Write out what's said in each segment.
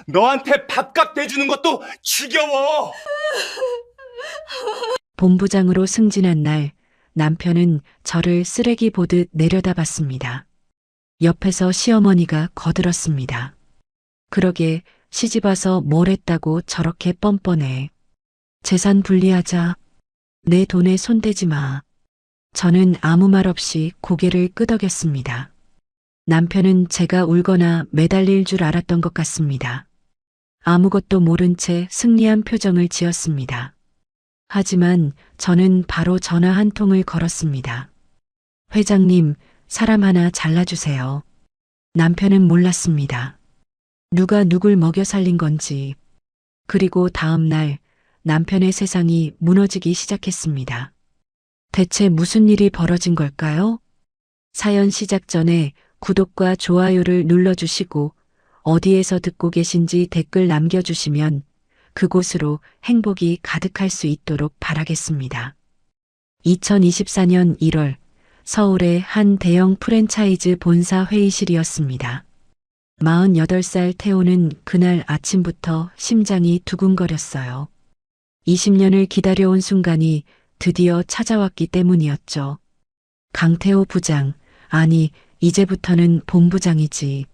너한테 밥값 대주는 것도 지겨워. 본부장으로 승진한 날 남편은 저를 쓰레기 보듯 내려다봤습니다. 옆에서 시어머니가 거들었습니다. 그러게 시집 와서 뭘 했다고 저렇게 뻔뻔해. 재산 분리하자. 내 돈에 손대지 마. 저는 아무 말 없이 고개를 끄덕였습니다. 남편은 제가 울거나 매달릴 줄 알았던 것 같습니다. 아무것도 모른 채 승리한 표정을 지었습니다. 하지만 저는 바로 전화 한 통을 걸었습니다. 회장님, 사람 하나 잘라주세요. 남편은 몰랐습니다. 누가 누굴 먹여 살린 건지. 그리고 다음 날 남편의 세상이 무너지기 시작했습니다. 대체 무슨 일이 벌어진 걸까요? 사연 시작 전에 구독과 좋아요를 눌러주시고 어디에서 듣고 계신지 댓글 남겨주시면 그곳으로 행복이 가득할 수 있도록 바라겠습니다. 2024년 1월 서울의 한 대형 프랜차이즈 본사 회의실이었습니다. 48살 태호는 그날 아침부터 심장이 두근거렸어요. 20년을 기다려온 순간이 드디어 찾아왔기 때문이었죠. 강태호 부장, 아니 이제부터는 본부장이지.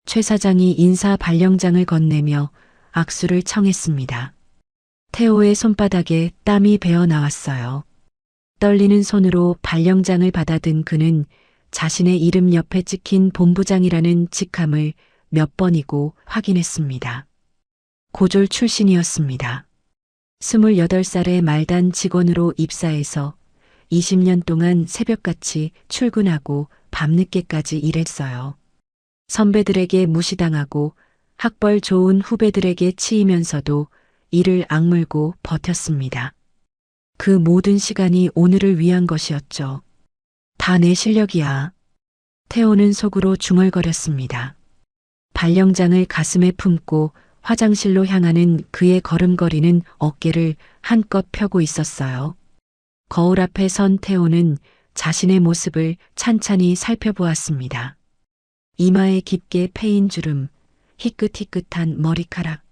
최 사장이 인사 발령장을 건네며 악수를 청했습니다. 태호의 손바닥에 땀이 배어 나왔어요. 떨리는 손으로 발령장을 받아든 그는 자신의 이름 옆에 찍힌 본부장이라는 직함을 몇 번이고 확인했습니다. 고졸 출신이었습니다. 28살의 말단 직원으로 입사해서 20년 동안 새벽같이 출근하고 밤늦게까지 일했어요. 선배들에게 무시당하고 학벌 좋은 후배들에게 치이면서도 이를 악물고 버텼습니다. 그 모든 시간이 오늘을 위한 것이었죠. 다 내 실력이야. 태호는 속으로 중얼거렸습니다. 발령장을 가슴에 품고 화장실로 향하는 그의 걸음걸이는 어깨를 한껏 펴고 있었어요. 거울 앞에 선 태호는 자신의 모습을 찬찬히 살펴보았습니다. 이마에 깊게 패인 주름, 희끗희끗한 머리카락.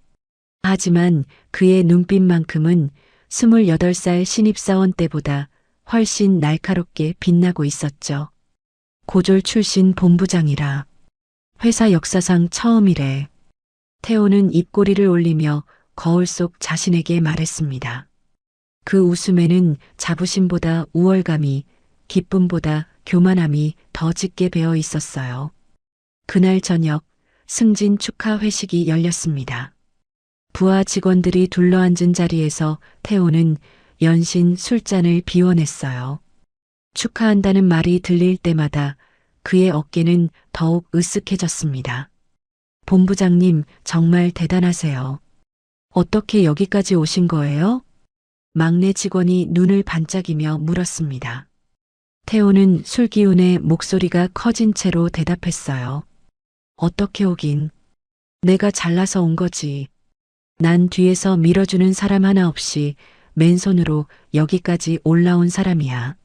하지만 그의 눈빛만큼은 28살 신입사원 때보다 훨씬 날카롭게 빛나고 있었죠. 고졸 출신 본부장이라. 회사 역사상 처음이래. 태호는 입꼬리를 올리며 거울 속 자신에게 말했습니다. 그 웃음에는 자부심보다 우월감이, 기쁨보다 교만함이 더 짙게 배어 있었어요. 그날 저녁 승진 축하 회식이 열렸습니다. 부하 직원들이 둘러앉은 자리에서 태호는 연신 술잔을 비워냈어요. 축하한다는 말이 들릴 때마다 그의 어깨는 더욱 으쓱해졌습니다. 본부장님, 정말 대단하세요. 어떻게 여기까지 오신 거예요? 막내 직원이 눈을 반짝이며 물었습니다. 태호는 술 기운에 목소리가 커진 채로 대답했어요. 어떻게 오긴. 내가 잘나서 온 거지. 난 뒤에서 밀어주는 사람 하나 없이 맨손으로 여기까지 올라온 사람이야.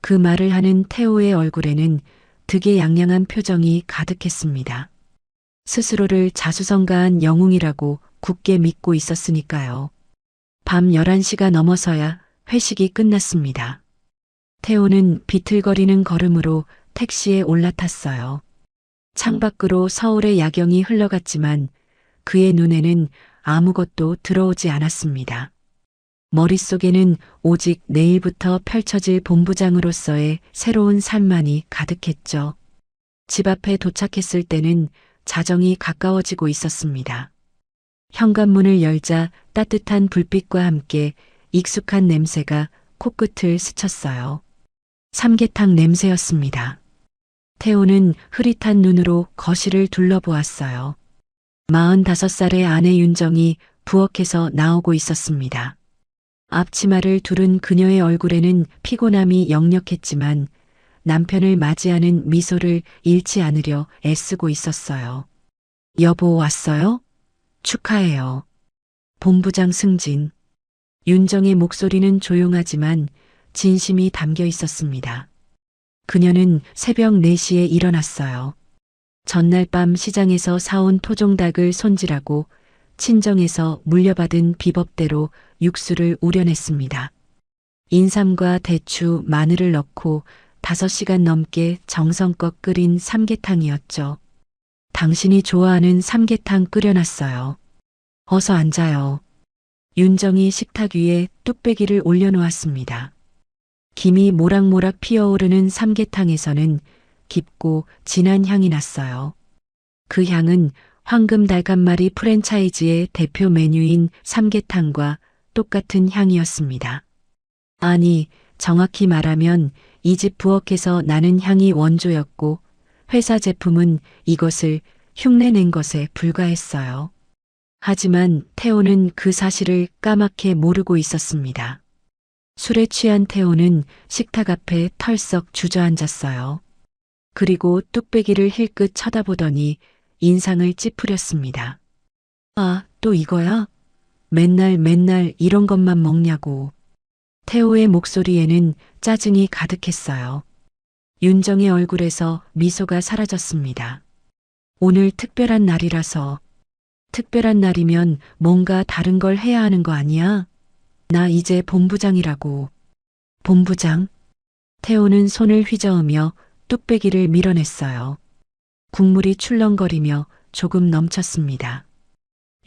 그 말을 하는 태호의 얼굴에는 득의양양한 표정이 가득했습니다. 스스로를 자수성가한 영웅이라고 굳게 믿고 있었으니까요. 밤 11시가 넘어서야 회식이 끝났습니다. 태호는 비틀거리는 걸음으로 택시에 올라탔어요. 창밖으로 서울의 야경이 흘러갔지만 그의 눈에는 아무것도 들어오지 않았습니다. 머릿속에는 오직 내일부터 펼쳐질 본부장으로서의 새로운 삶만이 가득했죠. 집 앞에 도착했을 때는 자정이 가까워지고 있었습니다. 현관문을 열자 따뜻한 불빛과 함께 익숙한 냄새가 코끝을 스쳤어요. 삼계탕 냄새였습니다. 태호는 흐릿한 눈으로 거실을 둘러보았어요. 45살의 아내 윤정이 부엌에서 나오고 있었습니다. 앞치마를 두른 그녀의 얼굴에는 피곤함이 역력했지만 남편을 맞이하는 미소를 잃지 않으려 애쓰고 있었어요. 여보 왔어요? 축하해요. 본부장 승진. 윤정의 목소리는 조용하지만 진심이 담겨 있었습니다. 그녀는 새벽 4시에 일어났어요. 전날 밤 시장에서 사온 토종닭을 손질하고 친정에서 물려받은 비법대로 육수를 우려냈습니다. 인삼과 대추, 마늘을 넣고 5시간 넘게 정성껏 끓인 삼계탕이었죠. 당신이 좋아하는 삼계탕 끓여놨어요. 어서 앉아요. 윤정이 식탁 위에 뚝배기를 올려놓았습니다. 김이 모락모락 피어오르는 삼계탕에서는 깊고 진한 향이 났어요. 그 향은 황금 달걀말이 프랜차이즈의 대표 메뉴인 삼계탕과 똑같은 향이었습니다. 아니, 정확히 말하면 이 집 부엌에서 나는 향이 원조였고 회사 제품은 이것을 흉내낸 것에 불과했어요. 하지만 태호는 그 사실을 까맣게 모르고 있었습니다. 술에 취한 태호는 식탁 앞에 털썩 주저앉았어요. 그리고 뚝배기를 힐끗 쳐다보더니 인상을 찌푸렸습니다. 아, 또 이거야? 맨날 이런 것만 먹냐고. 태호의 목소리에는 짜증이 가득했어요. 윤정의 얼굴에서 미소가 사라졌습니다. 오늘 특별한 날이라서. 특별한 날이면 뭔가 다른 걸 해야 하는 거 아니야? 나 이제 본부장이라고. 본부장? 태호는 손을 휘저으며 뚝배기를 밀어냈어요. 국물이 출렁거리며 조금 넘쳤습니다.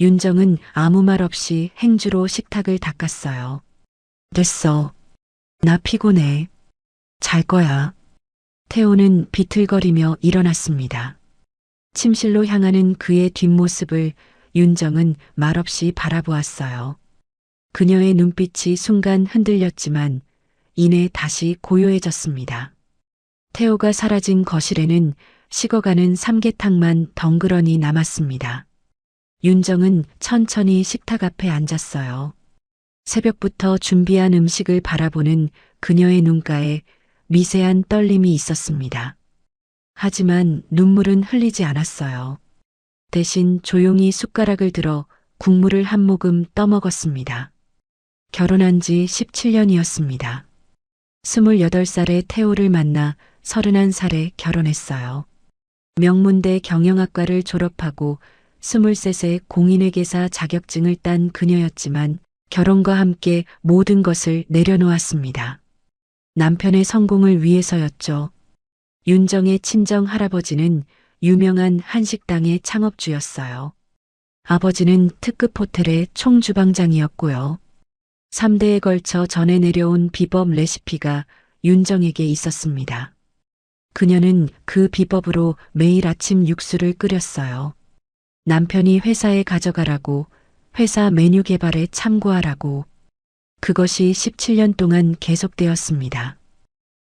윤정은 아무 말 없이 행주로 식탁을 닦았어요. 됐어. 나 피곤해. 잘 거야. 태호는 비틀거리며 일어났습니다. 침실로 향하는 그의 뒷모습을 윤정은 말없이 바라보았어요. 그녀의 눈빛이 순간 흔들렸지만 이내 다시 고요해졌습니다. 태호가 사라진 거실에는 식어가는 삼계탕만 덩그러니 남았습니다. 윤정은 천천히 식탁 앞에 앉았어요. 새벽부터 준비한 음식을 바라보는 그녀의 눈가에 미세한 떨림이 있었습니다. 하지만 눈물은 흘리지 않았어요. 대신 조용히 숟가락을 들어 국물을 한 모금 떠먹었습니다. 결혼한 지 17년이었습니다. 28살에 태호를 만나 31살에 결혼했어요. 명문대 경영학과를 졸업하고 23세 공인회계사 자격증을 딴 그녀였지만 결혼과 함께 모든 것을 내려놓았습니다. 남편의 성공을 위해서였죠. 윤정의 친정 할아버지는 유명한 한식당의 창업주였어요. 아버지는 특급 호텔의 총주방장이었고요. 3대에 걸쳐 전해 내려온 비법 레시피가 윤정에게 있었습니다. 그녀는 그 비법으로 매일 아침 육수를 끓였어요. 남편이 회사에 가져가라고, 회사 메뉴 개발에 참고하라고. 그것이 17년 동안 계속되었습니다.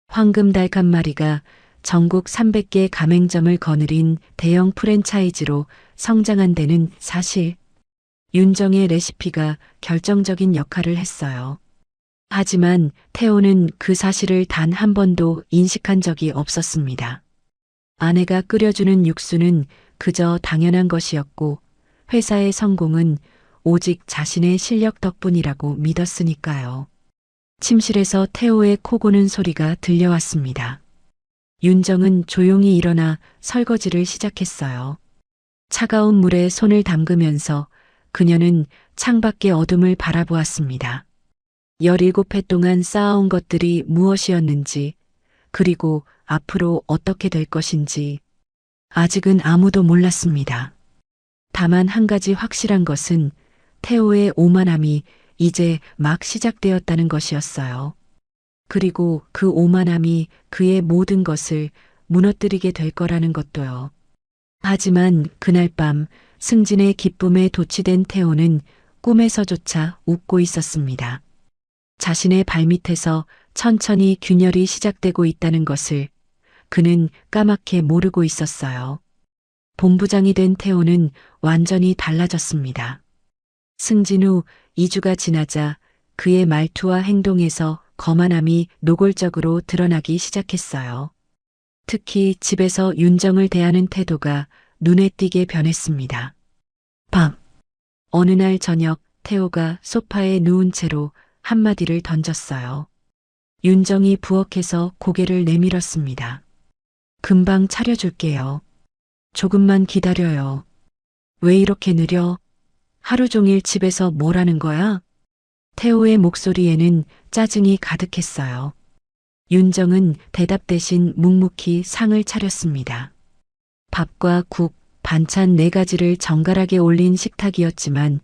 황금 닭 한 마리가 전국 300개 가맹점을 거느린 대형 프랜차이즈로 성장한 데는 사실 윤정의 레시피가 결정적인 역할을 했어요. 하지만 태호는 그 사실을 단 한 번도 인식한 적이 없었습니다. 아내가 끓여주는 육수는 그저 당연한 것이었고 회사의 성공은 오직 자신의 실력 덕분이라고 믿었으니까요. 침실에서 태호의 코 고는 소리가 들려왔습니다. 윤정은 조용히 일어나 설거지를 시작했어요. 차가운 물에 손을 담그면서 그녀는 창밖의 어둠을 바라보았습니다. 17해 동안 쌓아온 것들이 무엇이었는지, 그리고 앞으로 어떻게 될 것인지 아직은 아무도 몰랐습니다. 다만 한 가지 확실한 것은 태호의 오만함이 이제 막 시작되었다는 것이었어요. 그리고 그 오만함이 그의 모든 것을 무너뜨리게 될 거라는 것도요. 하지만 그날 밤 승진의 기쁨에 도취된 태호는 꿈에서조차 웃고 있었습니다. 자신의 발밑에서 천천히 균열이 시작되고 있다는 것을 그는 까맣게 모르고 있었어요. 본부장이 된 태호는 완전히 달라졌습니다. 승진 후 2주가 지나자 그의 말투와 행동에서 거만함이 노골적으로 드러나기 시작했어요. 특히 집에서 윤정을 대하는 태도가 눈에 띄게 변했습니다. 밤, 어느 날 저녁 태호가 소파에 누운 채로 한마디를 던졌어요. 윤정이 부엌에서 고개를 내밀었습니다. 금방 차려줄게요. 조금만 기다려요. 왜 이렇게 느려? 하루 종일 집에서 뭘 하는 거야? 태호의 목소리에는 짜증이 가득했어요. 윤정은 대답 대신 묵묵히 상을 차렸습니다. 밥과 국, 반찬 4가지를 정갈하게 올린 식탁이었지만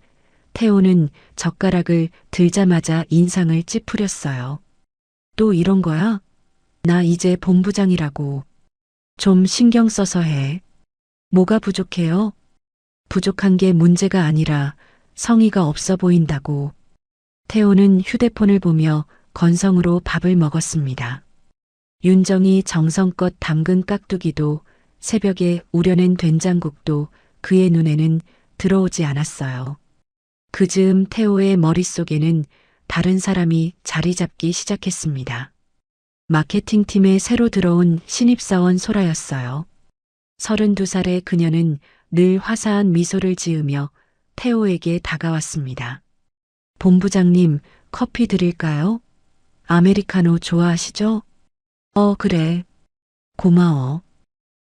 태호는 젓가락을 들자마자 인상을 찌푸렸어요. 또 이런 거야? 나 이제 본부장이라고. 좀 신경 써서 해. 뭐가 부족해요? 부족한 게 문제가 아니라 성의가 없어 보인다고. 태호는 휴대폰을 보며 건성으로 밥을 먹었습니다. 윤정이 정성껏 담근 깍두기도 새벽에 우려낸 된장국도 그의 눈에는 들어오지 않았어요. 그 즈음 태호의 머릿속에는 다른 사람이 자리 잡기 시작했습니다. 마케팅팀에 새로 들어온 신입사원 소라였어요. 32살의 그녀는 늘 화사한 미소를 지으며 태호에게 다가왔습니다. 본부장님, 커피 드릴까요? 아메리카노 좋아하시죠? 그래. 고마워.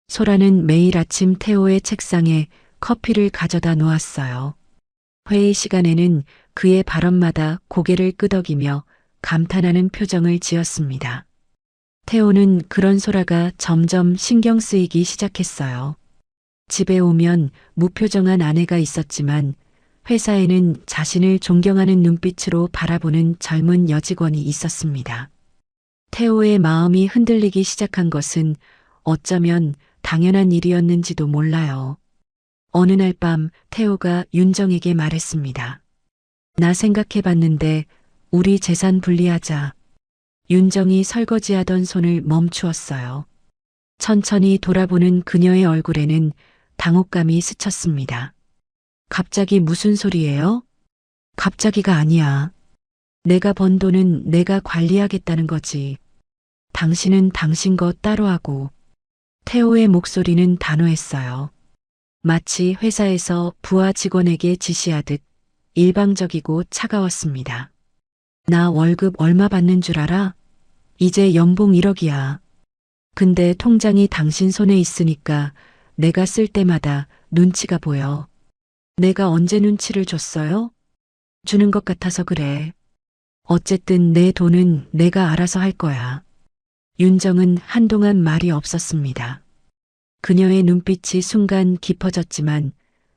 소라는 매일 아침 태호의 책상에 커피를 가져다 놓았어요. 회의 시간에는 그의 발언마다 고개를 끄덕이며 감탄하는 표정을 지었습니다. 태호는 그런 소라가 점점 신경 쓰이기 시작했어요. 집에 오면 무표정한 아내가 있었지만 회사에는 자신을 존경하는 눈빛으로 바라보는 젊은 여직원이 있었습니다. 태호의 마음이 흔들리기 시작한 것은 어쩌면 당연한 일이었는지도 몰라요. 어느 날 밤 태호가 윤정에게 말했습니다. 나 생각해봤는데 우리 재산 분리하자. 윤정이 설거지하던 손을 멈추었어요. 천천히 돌아보는 그녀의 얼굴에는 당혹감이 스쳤습니다. 갑자기 무슨 소리예요? 갑자기가 아니야. 내가 번 돈은 내가 관리하겠다는 거지. 당신은 당신 것 따로 하고. 태호의 목소리는 단호했어요. 마치 회사에서 부하 직원에게 지시하듯 일방적이고 차가웠습니다. 나 월급 얼마 받는 줄 알아? 이제 연봉 1억이야. 근데 통장이 당신 손에 있으니까 내가 쓸 때마다 눈치가 보여. 내가 언제 눈치를 줬어요? 주는 것 같아서 그래. 어쨌든 내 돈은 내가 알아서 할 거야. 윤정은 한동안 말이 없었습니다. 그녀의 눈빛이 순간 깊어졌지만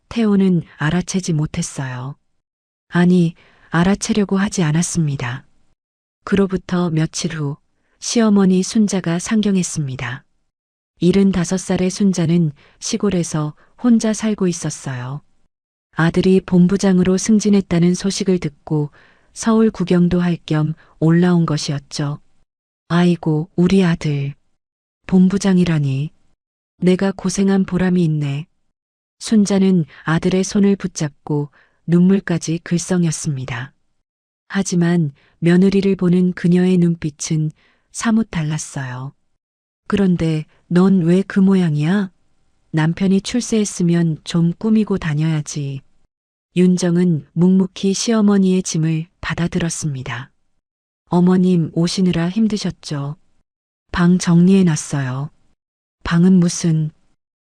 태호는 알아채지 못했어요. 아니, 알아채려고 하지 않았습니다. 그로부터 며칠 후 시어머니 순자가 상경했습니다. 75살의 순자는 시골에서 혼자 살고 있었어요. 아들이 본부장으로 승진했다는 소식을 듣고 서울 구경도 할 겸 올라온 것이었죠. 아이고, 우리 아들. 본부장이라니. 내가 고생한 보람이 있네. 순자는 아들의 손을 붙잡고 눈물까지 글썽였습니다. 하지만 며느리를 보는 그녀의 눈빛은 사뭇 달랐어요. 그런데 넌 왜 그 모양이야? 남편이 출세했으면 좀 꾸미고 다녀야지. 윤정은 묵묵히 시어머니의 짐을 받아들었습니다. 어머님 오시느라 힘드셨죠? 방 정리해놨어요. 방은 무슨,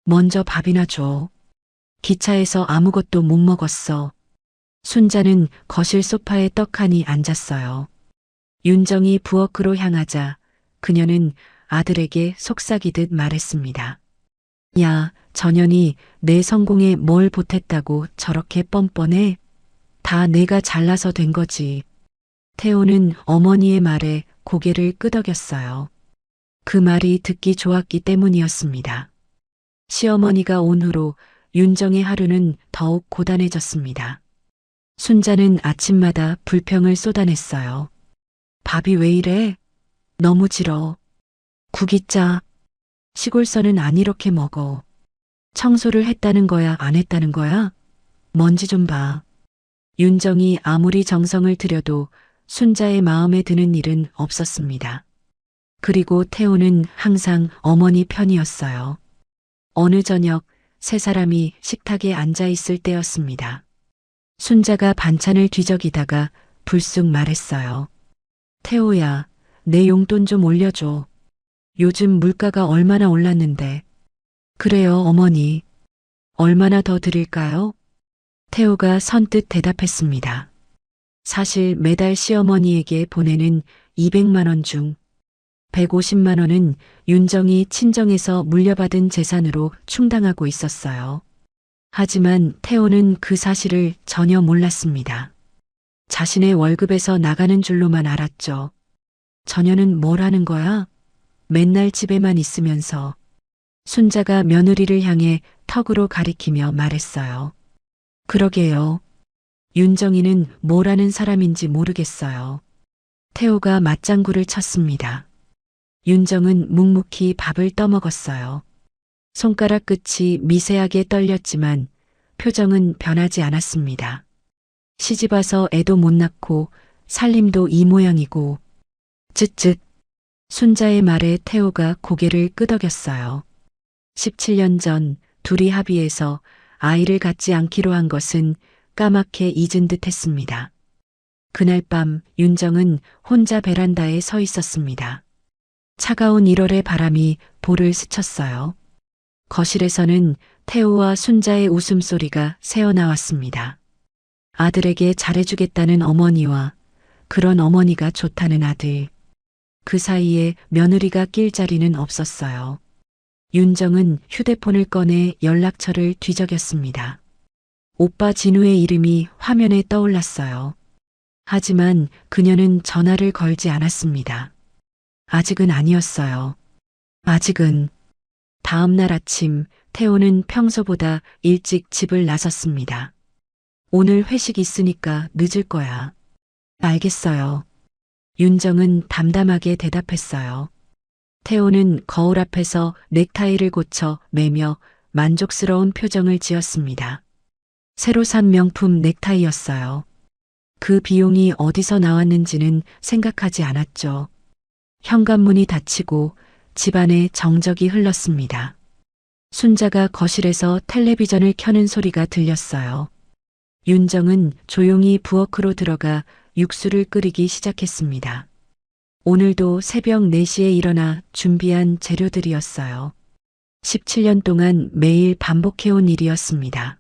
먼저 밥이나 줘. 기차에서 아무것도 못 먹었어. 순자는 거실 소파에 떡하니 앉았어요. 윤정이 부엌으로 향하자 그녀는 아들에게 속삭이듯 말했습니다. 야, 전현이 내 성공에 뭘 보탰다고 저렇게 뻔뻔해? 다 내가 잘나서 된 거지. 태호는 어머니의 말에 고개를 끄덕였어요. 그 말이 듣기 좋았기 때문이었습니다. 시어머니가 온 후로 윤정의 하루는 더욱 고단해졌습니다. 순자는 아침마다 불평을 쏟아냈어요. 밥이 왜 이래? 너무 질어. 국이 짜. 시골서는 안 이렇게 먹어. 청소를 했다는 거야, 안 했다는 거야? 먼지 좀 봐. 윤정이 아무리 정성을 들여도 순자의 마음에 드는 일은 없었습니다. 그리고 태호는 항상 어머니 편이었어요. 어느 저녁 세 사람이 식탁에 앉아 있을 때였습니다. 순자가 반찬을 뒤적이다가 불쑥 말했어요. 태호야, 내 용돈 좀 올려줘. 요즘 물가가 얼마나 올랐는데. 그래요, 어머니. 얼마나 더 드릴까요? 태호가 선뜻 대답했습니다. 사실 매달 시어머니에게 보내는 200만 원 중 150만 원은 윤정이 친정에서 물려받은 재산으로 충당하고 있었어요. 하지만 태호는 그 사실을 전혀 몰랐습니다. 자신의 월급에서 나가는 줄로만 알았죠. 저녀는 뭘 하는 거야? 맨날 집에만 있으면서. 순자가 며느리를 향해 턱으로 가리키며 말했어요. 그러게요. 윤정이는 뭘 하는 사람인지 모르겠어요. 태호가 맞장구를 쳤습니다. 윤정은 묵묵히 밥을 떠먹었어요. 손가락 끝이 미세하게 떨렸지만 표정은 변하지 않았습니다. 시집 와서 애도 못 낳고 살림도 이 모양이고. 쯧쯧. 순자의 말에 태호가 고개를 끄덕였어요. 17년 전 둘이 합의해서 아이를 갖지 않기로 한 것은 까맣게 잊은 듯 했습니다. 그날 밤 윤정은 혼자 베란다에 서 있었습니다. 차가운 1월의 바람이 볼을 스쳤어요. 거실에서는 태호와 순자의 웃음소리가 새어나왔습니다. 아들에게 잘해주겠다는 어머니와 그런 어머니가 좋다는 아들. 그 사이에 며느리가 낄 자리는 없었어요. 윤정은 휴대폰을 꺼내 연락처를 뒤적였습니다. 오빠 진우의 이름이 화면에 떠올랐어요. 하지만 그녀는 전화를 걸지 않았습니다. 아직은 아니었어요. 아직은. 다음 날 아침 태호는 평소보다 일찍 집을 나섰습니다. 오늘 회식 있으니까 늦을 거야. 알겠어요. 윤정은 담담하게 대답했어요. 태호는 거울 앞에서 넥타이를 고쳐 매며 만족스러운 표정을 지었습니다. 새로 산 명품 넥타이였어요. 그 비용이 어디서 나왔는지는 생각하지 않았죠. 현관문이 닫히고 집안에 정적이 흘렀습니다. 순자가 거실에서 텔레비전을 켜는 소리가 들렸어요. 윤정은 조용히 부엌으로 들어가 육수를 끓이기 시작했습니다. 오늘도 새벽 4시에 일어나 준비한 재료들이었어요. 17년 동안 매일 반복해온 일이었습니다.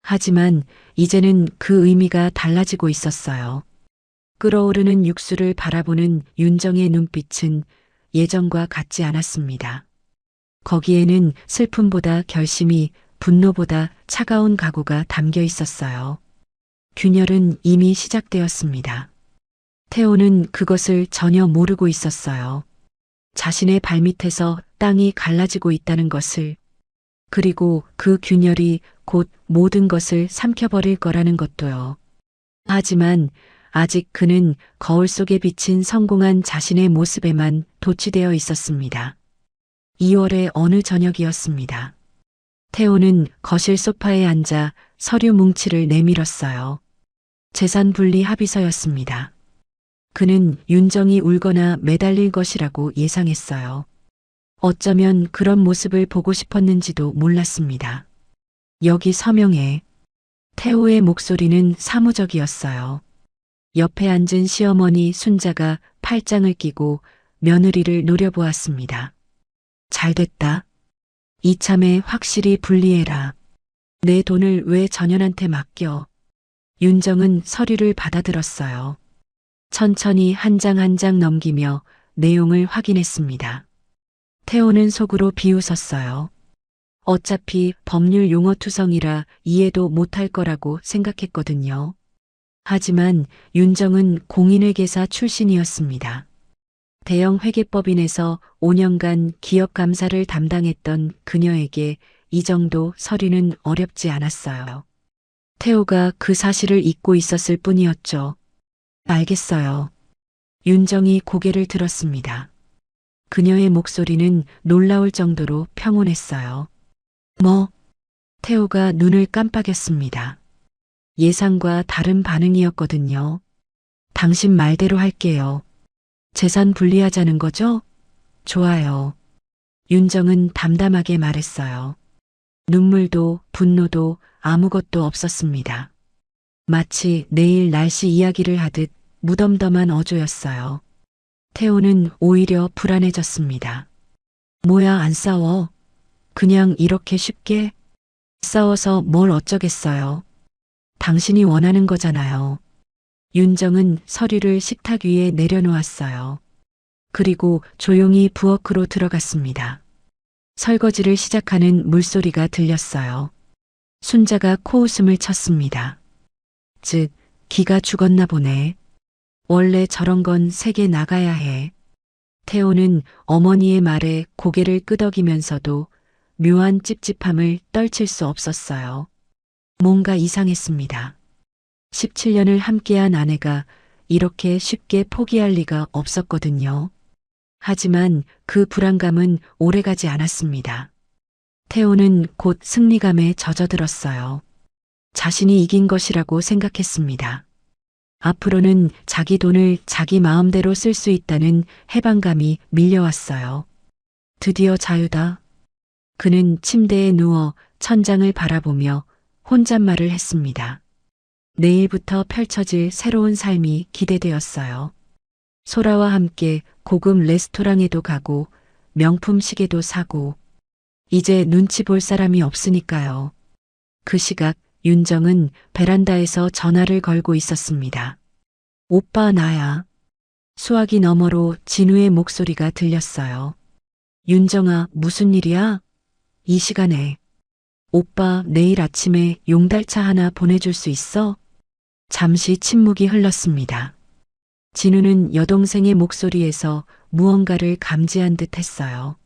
하지만 이제는 그 의미가 달라지고 있었어요. 끓어오르는 육수를 바라보는 윤정의 눈빛은 예전과 같지 않았습니다. 거기에는 슬픔보다 결심이, 분노보다 차가운 각오가 담겨 있었어요. 균열은 이미 시작되었습니다. 태호는 그것을 전혀 모르고 있었어요. 자신의 발밑에서 땅이 갈라지고 있다는 것을, 그리고 그 균열이 곧 모든 것을 삼켜버릴 거라는 것도요. 하지만 아직 그는 거울 속에 비친 성공한 자신의 모습에만 도취되어 있었습니다. 2월의 어느 저녁이었습니다. 태호는 거실 소파에 앉아 서류 뭉치를 내밀었어요. 재산 분리 합의서였습니다. 그는 윤정이 울거나 매달릴 것이라고 예상했어요. 어쩌면 그런 모습을 보고 싶었는지도 몰랐습니다. 여기 서명해. 태호의 목소리는 사무적이었어요. 옆에 앉은 시어머니 순자가 팔짱을 끼고 며느리를 노려보았습니다. 잘됐다. 이참에 확실히 분리해라. 내 돈을 왜 전현한테 맡겨. 윤정은 서류를 받아들었어요. 천천히 한 장 한 장 넘기며 내용을 확인했습니다. 태호는 속으로 비웃었어요. 어차피 법률 용어 투성이라 이해도 못할 거라고 생각했거든요. 하지만 윤정은 공인회계사 출신이었습니다. 대형 회계법인에서 5년간 기업 감사를 담당했던 그녀에게 이 정도 서류는 어렵지 않았어요. 태호가 그 사실을 잊고 있었을 뿐이었죠. 알겠어요. 윤정이 고개를 들었습니다. 그녀의 목소리는 놀라울 정도로 평온했어요. 뭐? 태호가 눈을 깜빡였습니다. 예상과 다른 반응이었거든요. 당신 말대로 할게요. 재산 분리하자는 거죠? 좋아요. 윤정은 담담하게 말했어요. 눈물도 분노도 아무것도 없었습니다. 마치 내일 날씨 이야기를 하듯 무덤덤한 어조였어요. 태호는 오히려 불안해졌습니다. 뭐야, 안 싸워? 그냥 이렇게 쉽게 싸워서 뭘 어쩌겠어요. 당신이 원하는 거잖아요. 윤정은 서류를 식탁 위에 내려놓았어요. 그리고 조용히 부엌으로 들어갔습니다. 설거지를 시작하는 물소리가 들렸어요. 순자가 코웃음을 쳤습니다. 즉, 기가 죽었나 보네. 원래 저런 건 세게 나가야 해. 태호는 어머니의 말에 고개를 끄덕이면서도 묘한 찝찝함을 떨칠 수 없었어요. 뭔가 이상했습니다. 17년을 함께한 아내가 이렇게 쉽게 포기할 리가 없었거든요. 하지만 그 불안감은 오래가지 않았습니다. 태호는 곧 승리감에 젖어들었어요. 자신이 이긴 것이라고 생각했습니다. 앞으로는 자기 돈을 자기 마음대로 쓸 수 있다는 해방감이 밀려왔어요. 드디어 자유다. 그는 침대에 누워 천장을 바라보며 혼잣말을 했습니다. 내일부터 펼쳐질 새로운 삶이 기대되었어요. 소라와 함께 고급 레스토랑에도 가고 명품 시계도 사고 이제 눈치 볼 사람이 없으니까요. 그 시각 윤정은 베란다에서 전화를 걸고 있었습니다. 오빠 나야. 수화기 너머로 진우의 목소리가 들렸어요. 윤정아, 무슨 일이야? 이 시간에. 오빠 내일 아침에 용달차 하나 보내줄 수 있어? 잠시 침묵이 흘렀습니다. 진우는 여동생의 목소리에서 무언가를 감지한 듯 했어요.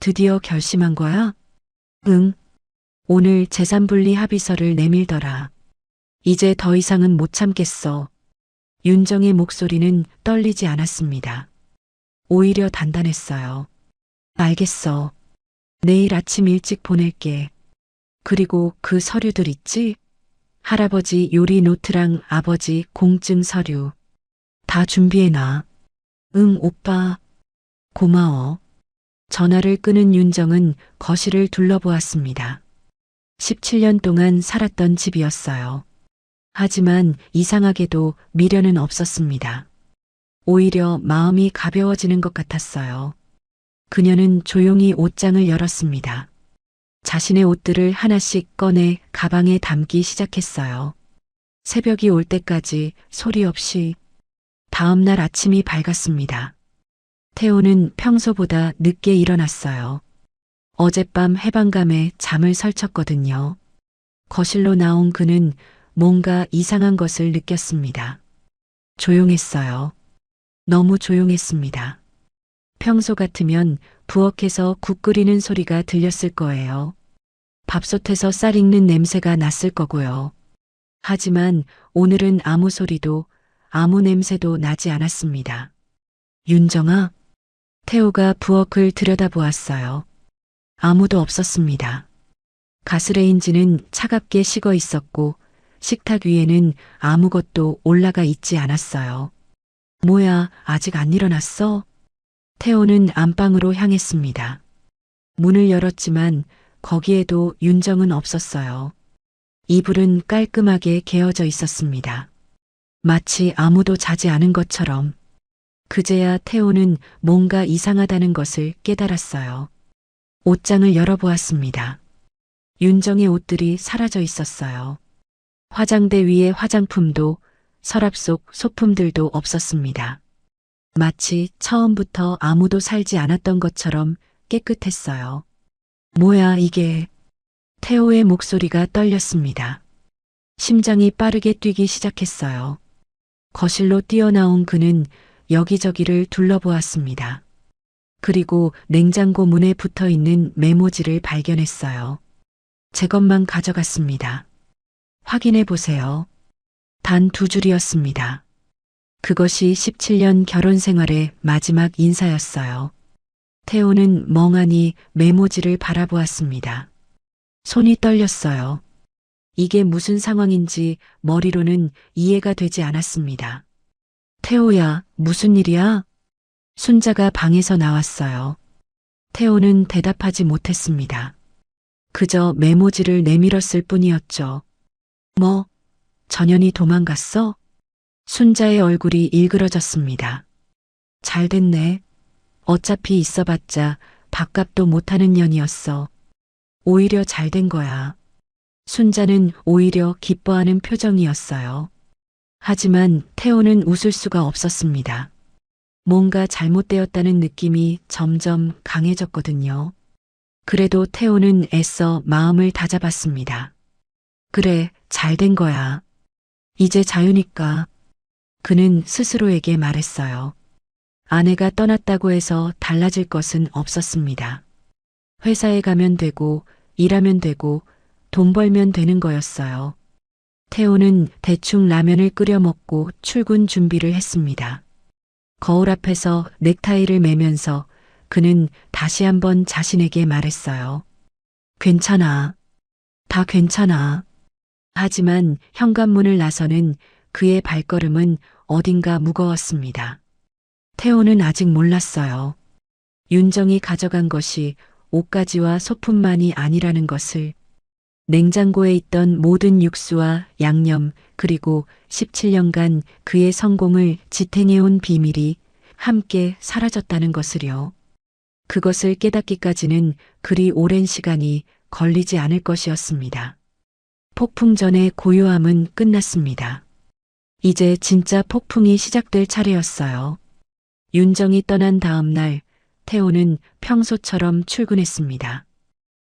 드디어 결심한 거야? 응. 오늘 재산분리 합의서를 내밀더라. 이제 더 이상은 못 참겠어. 윤정의 목소리는 떨리지 않았습니다. 오히려 단단했어요. 알겠어. 내일 아침 일찍 보낼게. 그리고 그 서류들 있지? 할아버지 요리 노트랑 아버지 공증 서류. 다 준비해놔. 응, 오빠. 고마워. 전화를 끄는 윤정은 거실을 둘러보았습니다. 17년 동안 살았던 집이었어요. 하지만 이상하게도 미련은 없었습니다. 오히려 마음이 가벼워지는 것 같았어요. 그녀는 조용히 옷장을 열었습니다. 자신의 옷들을 하나씩 꺼내 가방에 담기 시작했어요. 새벽이 올 때까지 소리 없이. 다음 날 아침이 밝았습니다. 태호는 평소보다 늦게 일어났어요. 어젯밤 해방감에 잠을 설쳤거든요. 거실로 나온 그는 뭔가 이상한 것을 느꼈습니다. 조용했어요. 너무 조용했습니다. 평소 같으면 부엌에서 국 끓이는 소리가 들렸을 거예요. 밥솥에서 쌀 익는 냄새가 났을 거고요. 하지만 오늘은 아무 소리도 아무 냄새도 나지 않았습니다. 윤정아? 태호가 부엌을 들여다보았어요. 아무도 없었습니다. 가스레인지는 차갑게 식어 있었고 식탁 위에는 아무것도 올라가 있지 않았어요. 뭐야, 아직 안 일어났어? 태호는 안방으로 향했습니다. 문을 열었지만 거기에도 윤정은 없었어요. 이불은 깔끔하게 개어져 있었습니다. 마치 아무도 자지 않은 것처럼. 그제야 태호는 뭔가 이상하다는 것을 깨달았어요. 옷장을 열어보았습니다. 윤정의 옷들이 사라져 있었어요. 화장대 위에 화장품도 서랍 속 소품들도 없었습니다. 마치 처음부터 아무도 살지 않았던 것처럼 깨끗했어요. 뭐야 이게? 태호의 목소리가 떨렸습니다. 심장이 빠르게 뛰기 시작했어요. 거실로 뛰어나온 그는 여기저기를 둘러보았습니다. 그리고 냉장고 문에 붙어 있는 메모지를 발견했어요. 제 것만 가져갔습니다. 확인해 보세요. 단 2줄이었습니다. 그것이 17년 결혼 생활의 마지막 인사였어요. 태호는 멍하니 메모지를 바라보았습니다. 손이 떨렸어요. 이게 무슨 상황인지 머리로는 이해가 되지 않았습니다. 태호야, 무슨 일이야? 순자가 방에서 나왔어요. 태호는 대답하지 못했습니다. 그저 메모지를 내밀었을 뿐이었죠. 뭐, 전현이 도망갔어? 순자의 얼굴이 일그러졌습니다. 잘 됐네. 어차피 있어봤자 밥값도 못하는 년이었어. 오히려 잘 된 거야. 순자는 오히려 기뻐하는 표정이었어요. 하지만 태호는 웃을 수가 없었습니다. 뭔가 잘못되었다는 느낌이 점점 강해졌거든요. 그래도 태호는 애써 마음을 다잡았습니다. 그래, 잘 된 거야. 이제 자유니까. 그는 스스로에게 말했어요. 아내가 떠났다고 해서 달라질 것은 없었습니다. 회사에 가면 되고, 일하면 되고, 돈 벌면 되는 거였어요. 태호는 대충 라면을 끓여 먹고 출근 준비를 했습니다. 거울 앞에서 넥타이를 매면서 그는 다시 한번 자신에게 말했어요. 괜찮아. 다 괜찮아. 하지만 현관문을 나서는 그의 발걸음은 어딘가 무거웠습니다. 태호는 아직 몰랐어요. 윤정이 가져간 것이 옷가지와 소품만이 아니라는 것을. 냉장고에 있던 모든 육수와 양념 그리고 17년간 그의 성공을 지탱해온 비밀이 함께 사라졌다는 것을요. 그것을 깨닫기까지는 그리 오랜 시간이 걸리지 않을 것이었습니다. 폭풍 전의 고요함은 끝났습니다. 이제 진짜 폭풍이 시작될 차례였어요. 윤정이 떠난 다음 날 태호는 평소처럼 출근했습니다.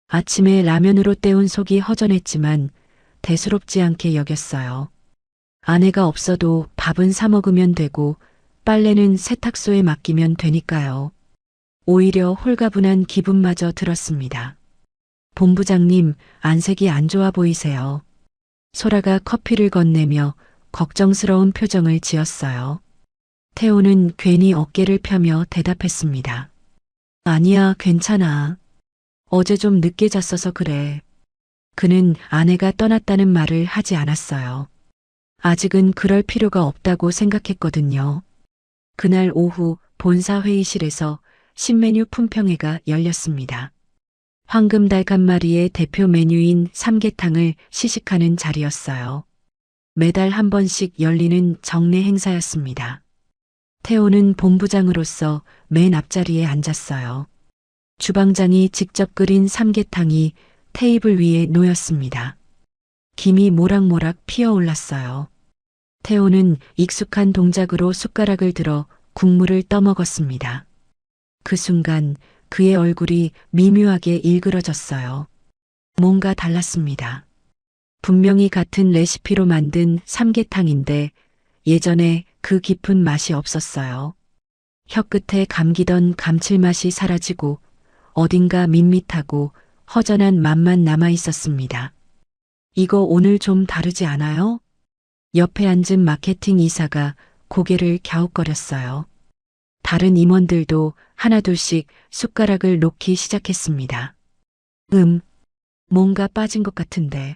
아침에 라면으로 때운 속이 허전했지만 대수롭지 않게 여겼어요. 아내가 없어도 밥은 사 먹으면 되고 빨래는 세탁소에 맡기면 되니까요. 오히려 홀가분한 기분마저 들었습니다. 본부장님, 안색이 안 좋아 보이세요. 소라가 커피를 건네며 걱정스러운 표정을 지었어요. 태호는 괜히 어깨를 펴며 대답했습니다. 아니야, 괜찮아. 어제 좀 늦게 잤어서 그래. 그는 아내가 떠났다는 말을 하지 않았어요. 아직은 그럴 필요가 없다고 생각했거든요. 그날 오후 본사 회의실에서 신메뉴 품평회가 열렸습니다. 황금닭 한 마리의 대표 메뉴인 삼계탕을 시식하는 자리였어요. 매달 한 번씩 열리는 정례 행사였습니다. 태호는 본부장으로서 맨 앞자리에 앉았어요. 주방장이 직접 끓인 삼계탕이 테이블 위에 놓였습니다. 김이 모락모락 피어올랐어요. 태호는 익숙한 동작으로 숟가락을 들어 국물을 떠먹었습니다. 그 순간 그의 얼굴이 미묘하게 일그러졌어요. 뭔가 달랐습니다. 분명히 같은 레시피로 만든 삼계탕인데 예전에 그 깊은 맛이 없었어요. 혀끝에 감기던 감칠맛이 사라지고 어딘가 밋밋하고 허전한 맛만 남아 있었습니다. 이거 오늘 좀 다르지 않아요? 옆에 앉은 마케팅 이사가 고개를 갸웃거렸어요. 다른 임원들도 하나둘씩 숟가락을 놓기 시작했습니다. 뭔가 빠진 것 같은데.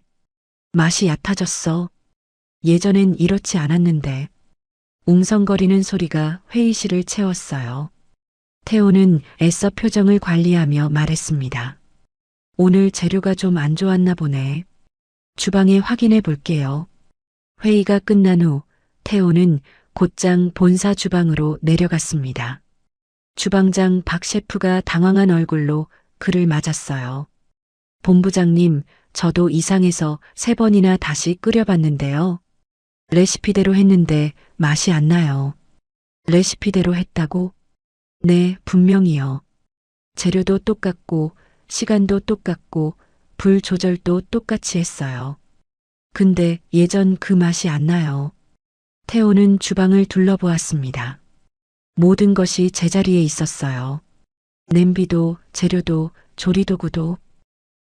맛이 얕아졌어. 예전엔 이렇지 않았는데. 웅성거리는 소리가 회의실을 채웠어요. 태호는 애써 표정을 관리하며 말했습니다. 오늘 재료가 좀 안 좋았나 보네. 주방에 확인해 볼게요. 회의가 끝난 후 태호는 곧장 본사 주방으로 내려갔습니다. 주방장 박 셰프가 당황한 얼굴로 그를 맞았어요. 본부장님, 저도 이상해서 3번이나 다시 끓여봤는데요. 레시피대로 했는데 맛이 안 나요. 레시피대로 했다고? 네, 분명히요. 재료도 똑같고 시간도 똑같고 불 조절도 똑같이 했어요. 근데 예전 그 맛이 안 나요. 태호는 주방을 둘러보았습니다. 모든 것이 제자리에 있었어요. 냄비도 재료도 조리도구도.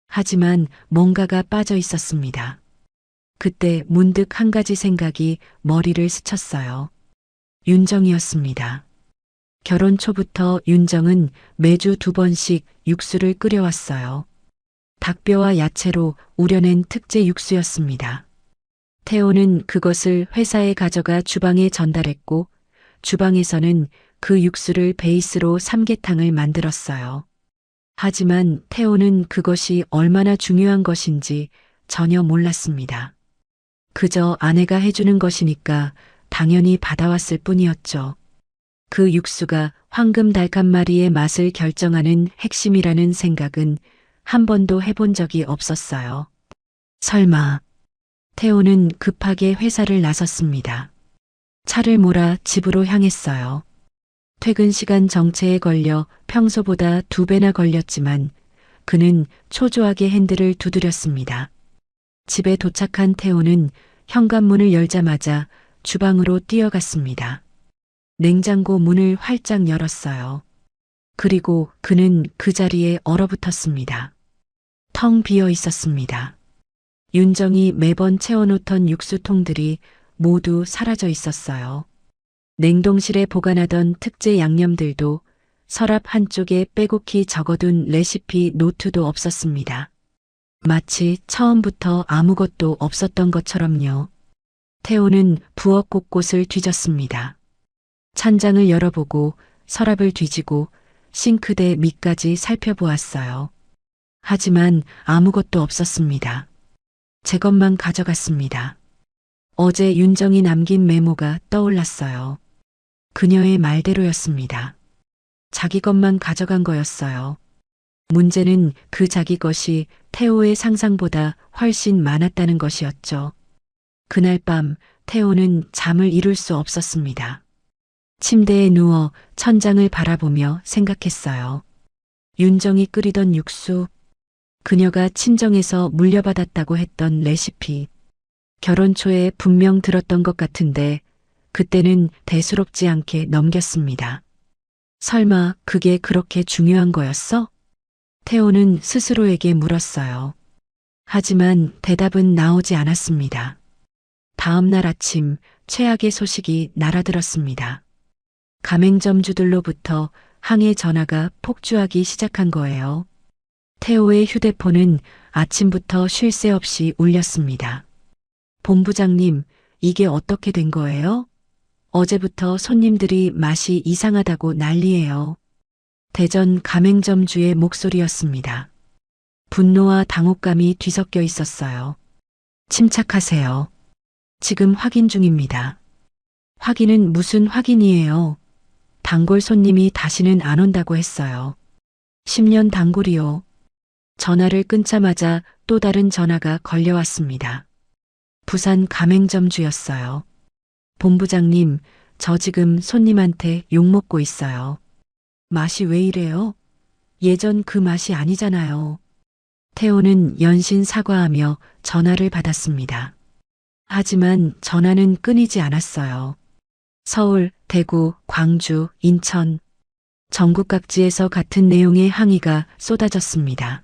하지만 뭔가가 빠져 있었습니다. 그때 문득 한 가지 생각이 머리를 스쳤어요. 윤정이었습니다. 결혼 초부터 윤정은 매주 2번씩 육수를 끓여왔어요. 닭뼈와 야채로 우려낸 특제 육수였습니다. 태호는 그것을 회사에 가져가 주방에 전달했고 주방에서는 그 육수를 베이스로 삼계탕을 만들었어요. 하지만 태호는 그것이 얼마나 중요한 것인지 전혀 몰랐습니다. 그저 아내가 해주는 것이니까 당연히 받아왔을 뿐이었죠. 그 육수가 황금 닭 한 마리의 맛을 결정하는 핵심이라는 생각은 한 번도 해본 적이 없었어요. 설마. 태호는 급하게 회사를 나섰습니다. 차를 몰아 집으로 향했어요. 퇴근 시간 정체에 걸려 평소보다 2배나 걸렸지만 그는 초조하게 핸들을 두드렸습니다. 집에 도착한 태호는 현관문을 열자마자 주방으로 뛰어갔습니다. 냉장고 문을 활짝 열었어요. 그리고 그는 그 자리에 얼어붙었습니다. 텅 비어 있었습니다. 윤정이 매번 채워놓던 육수통들이 모두 사라져 있었어요. 냉동실에 보관하던 특제 양념들도 서랍 한쪽에 빼곡히 적어둔 레시피 노트도 없었습니다. 마치 처음부터 아무것도 없었던 것처럼요. 태호는 부엌 곳곳을 뒤졌습니다. 찬장을 열어보고 서랍을 뒤지고 싱크대 밑까지 살펴보았어요. 하지만 아무것도 없었습니다. 제 것만 가져갔습니다. 어제 윤정이 남긴 메모가 떠올랐어요. 그녀의 말대로였습니다. 자기 것만 가져간 거였어요. 문제는 그 자기 것이 태호의 상상보다 훨씬 많았다는 것이었죠. 그날 밤 태호는 잠을 이룰 수 없었습니다. 침대에 누워 천장을 바라보며 생각했어요. 윤정이 끓이던 육수, 그녀가 친정에서 물려받았다고 했던 레시피, 결혼 초에 분명 들었던 것 같은데 그때는 대수롭지 않게 넘겼습니다. 설마 그게 그렇게 중요한 거였어? 태호는 스스로에게 물었어요. 하지만 대답은 나오지 않았습니다. 다음 날 아침 최악의 소식이 날아들었습니다. 가맹점주들로부터 항해 전화가 폭주하기 시작한 거예요. 태호의 휴대폰은 아침부터 쉴 새 없이 울렸습니다. 본부장님, 이게 어떻게 된 거예요? 어제부터 손님들이 맛이 이상하다고 난리예요. 대전 가맹점주의 목소리였습니다. 분노와 당혹감이 뒤섞여 있었어요. 침착하세요. 지금 확인 중입니다. 확인은 무슨 확인이에요? 단골 손님이 다시는 안 온다고 했어요. 10년 단골이요. 전화를 끊자마자 또 다른 전화가 걸려왔습니다. 부산 가맹점주였어요. 본부장님, 저 지금 손님한테 욕먹고 있어요. 맛이 왜 이래요? 예전 그 맛이 아니잖아요. 태호는 연신 사과하며 전화를 받았습니다. 하지만 전화는 끊이지 않았어요. 서울, 대구, 광주, 인천, 전국 각지에서 같은 내용의 항의가 쏟아졌습니다.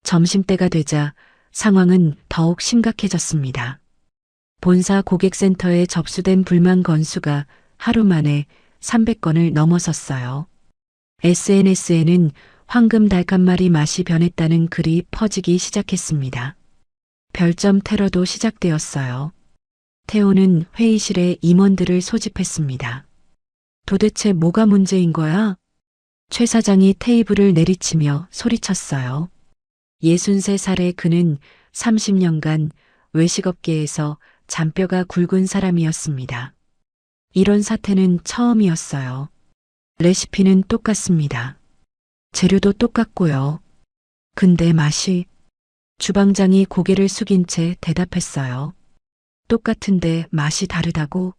점심때가 되자 상황은 더욱 심각해졌습니다. 본사 고객센터에 접수된 불만 건수가 하루 만에 300건을 넘어섰어요. SNS에는 황금 닭 한 마리 맛이 변했다는 글이 퍼지기 시작했습니다. 별점 테러도 시작되었어요. 태호는 회의실에 임원들을 소집했습니다. 도대체 뭐가 문제인 거야? 최 사장이 테이블을 내리치며 소리쳤어요. 63살의 그는 30년간 외식업계에서 잔뼈가 굵은 사람이었습니다. 이런 사태는 처음이었어요. 레시피는 똑같습니다. 재료도 똑같고요. 근데 맛이... 주방장이 고개를 숙인 채 대답했어요. 똑같은데 맛이 다르다고?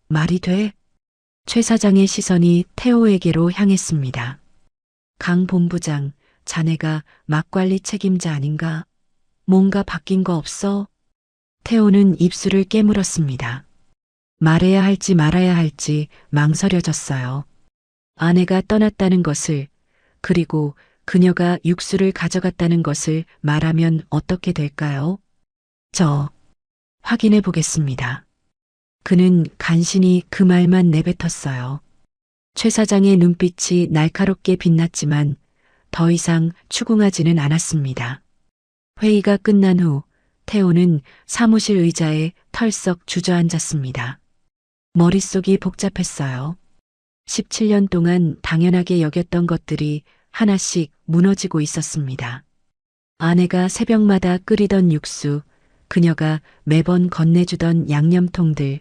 말이 돼? 최 사장의 시선이 태호에게로 향했습니다. 강 본부장, 자네가 맛관리 책임자 아닌가? 뭔가 바뀐 거 없어? 태호는 입술을 깨물었습니다. 말해야 할지 말아야 할지 망설여졌어요. 아내가 떠났다는 것을, 그리고 그녀가 육수를 가져갔다는 것을 말하면 어떻게 될까요? 확인해 보겠습니다. 그는 간신히 그 말만 내뱉었어요. 최 사장의 눈빛이 날카롭게 빛났지만 더 이상 추궁하지는 않았습니다. 회의가 끝난 후 태호는 사무실 의자에 털썩 주저앉았습니다. 머릿속이 복잡했어요. 17년 동안 당연하게 여겼던 것들이 하나씩 무너지고 있었습니다. 아내가 새벽마다 끓이던 육수, 그녀가 매번 건네주던 양념통들,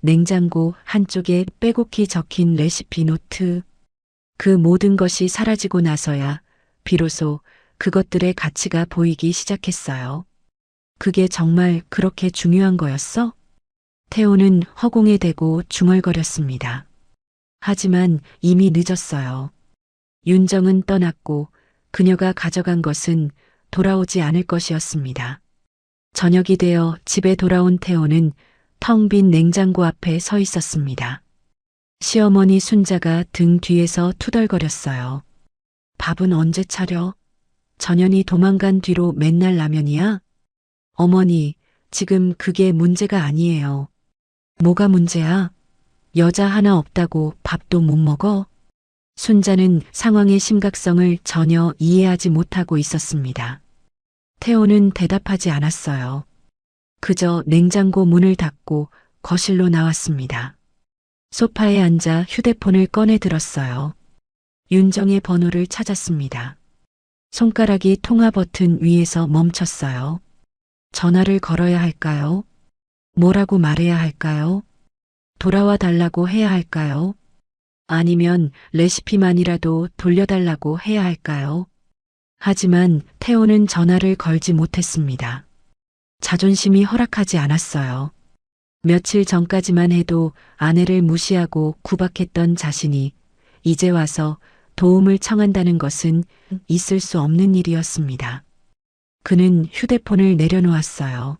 냉장고 한쪽에 빼곡히 적힌 레시피 노트. 그 모든 것이 사라지고 나서야 비로소 그것들의 가치가 보이기 시작했어요. 그게 정말 그렇게 중요한 거였어? 태호는 허공에 대고 중얼거렸습니다. 하지만 이미 늦었어요. 윤정은 떠났고 그녀가 가져간 것은 돌아오지 않을 것이었습니다. 저녁이 되어 집에 돌아온 태호는 텅 빈 냉장고 앞에 서 있었습니다. 시어머니 순자가 등 뒤에서 투덜거렸어요. 밥은 언제 차려? 전현이 도망간 뒤로 맨날 라면이야? 어머니, 지금 그게 문제가 아니에요. 뭐가 문제야? 여자 하나 없다고 밥도 못 먹어? 순자는 상황의 심각성을 전혀 이해하지 못하고 있었습니다. 태호는 대답하지 않았어요. 그저 냉장고 문을 닫고 거실로 나왔습니다. 소파에 앉아 휴대폰을 꺼내 들었어요. 윤정의 번호를 찾았습니다. 손가락이 통화 버튼 위에서 멈췄어요. 전화를 걸어야 할까요? 뭐라고 말해야 할까요? 돌아와 달라고 해야 할까요? 아니면 레시피만이라도 돌려달라고 해야 할까요? 하지만 태호는 전화를 걸지 못했습니다. 자존심이 허락하지 않았어요. 며칠 전까지만 해도 아내를 무시하고 구박했던 자신이 이제 와서 도움을 청한다는 것은 있을 수 없는 일이었습니다. 그는 휴대폰을 내려놓았어요.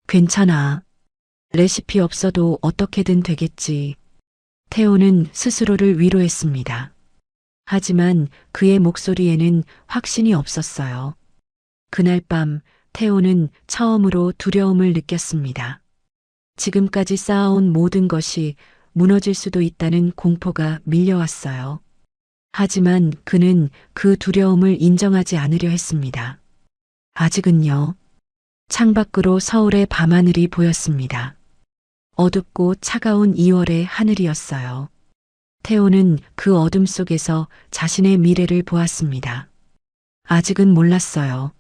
괜찮아. 레시피 없어도 어떻게든 되겠지. 태호는 스스로를 위로했습니다. 하지만 그의 목소리에는 확신이 없었어요. 그날 밤 태호는 처음으로 두려움을 느꼈습니다. 지금까지 쌓아온 모든 것이 무너질 수도 있다는 공포가 밀려왔어요. 하지만 그는 그 두려움을 인정하지 않으려 했습니다. 아직은요. 창밖으로 서울의 밤하늘이 보였습니다. 어둡고 차가운 2월의 하늘이었어요. 태호는 그 어둠 속에서 자신의 미래를 보았습니다. 아직은 몰랐어요.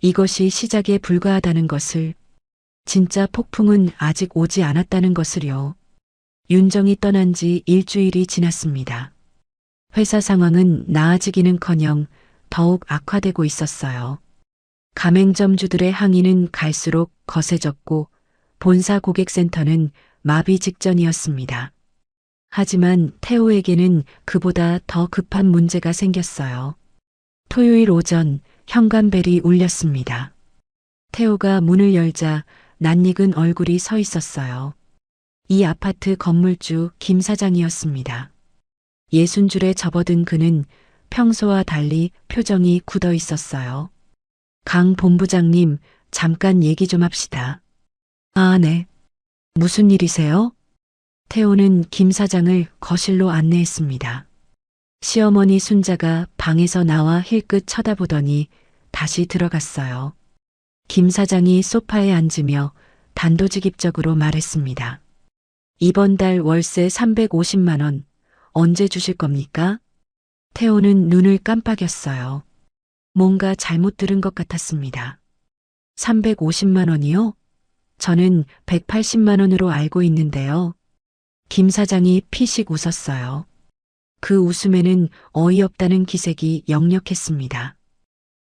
이것이 시작에 불과하다는 것을, 진짜 폭풍은 아직 오지 않았다는 것을요. 윤정이 떠난 지 일주일이 지났습니다. 회사 상황은 나아지기는커녕 더욱 악화되고 있었어요. 가맹점주들의 항의는 갈수록 거세졌고 본사 고객센터는 마비 직전이었습니다. 하지만 태호에게는 그보다 더 급한 문제가 생겼어요. 토요일 오전 현관벨이 울렸습니다. 태호가 문을 열자 낯익은 얼굴이 서 있었어요. 이 아파트 건물주 김 사장이었습니다. 60줄에 접어든 그는 평소와 달리 표정이 굳어 있었어요. 강 본부장님, 잠깐 얘기 좀 합시다. 아, 네. 무슨 일이세요? 태호는 김 사장을 거실로 안내했습니다. 시어머니 순자가 방에서 나와 힐끗 쳐다보더니 다시 들어갔어요. 김 사장이 소파에 앉으며 단도직입적으로 말했습니다. 이번 달 월세 350만 원 언제 주실 겁니까? 태호는 눈을 깜빡였어요. 뭔가 잘못 들은 것 같았습니다. 350만 원이요? 저는 180만 원으로 알고 있는데요. 김 사장이 피식 웃었어요. 그 웃음에는 어이없다는 기색이 역력했습니다.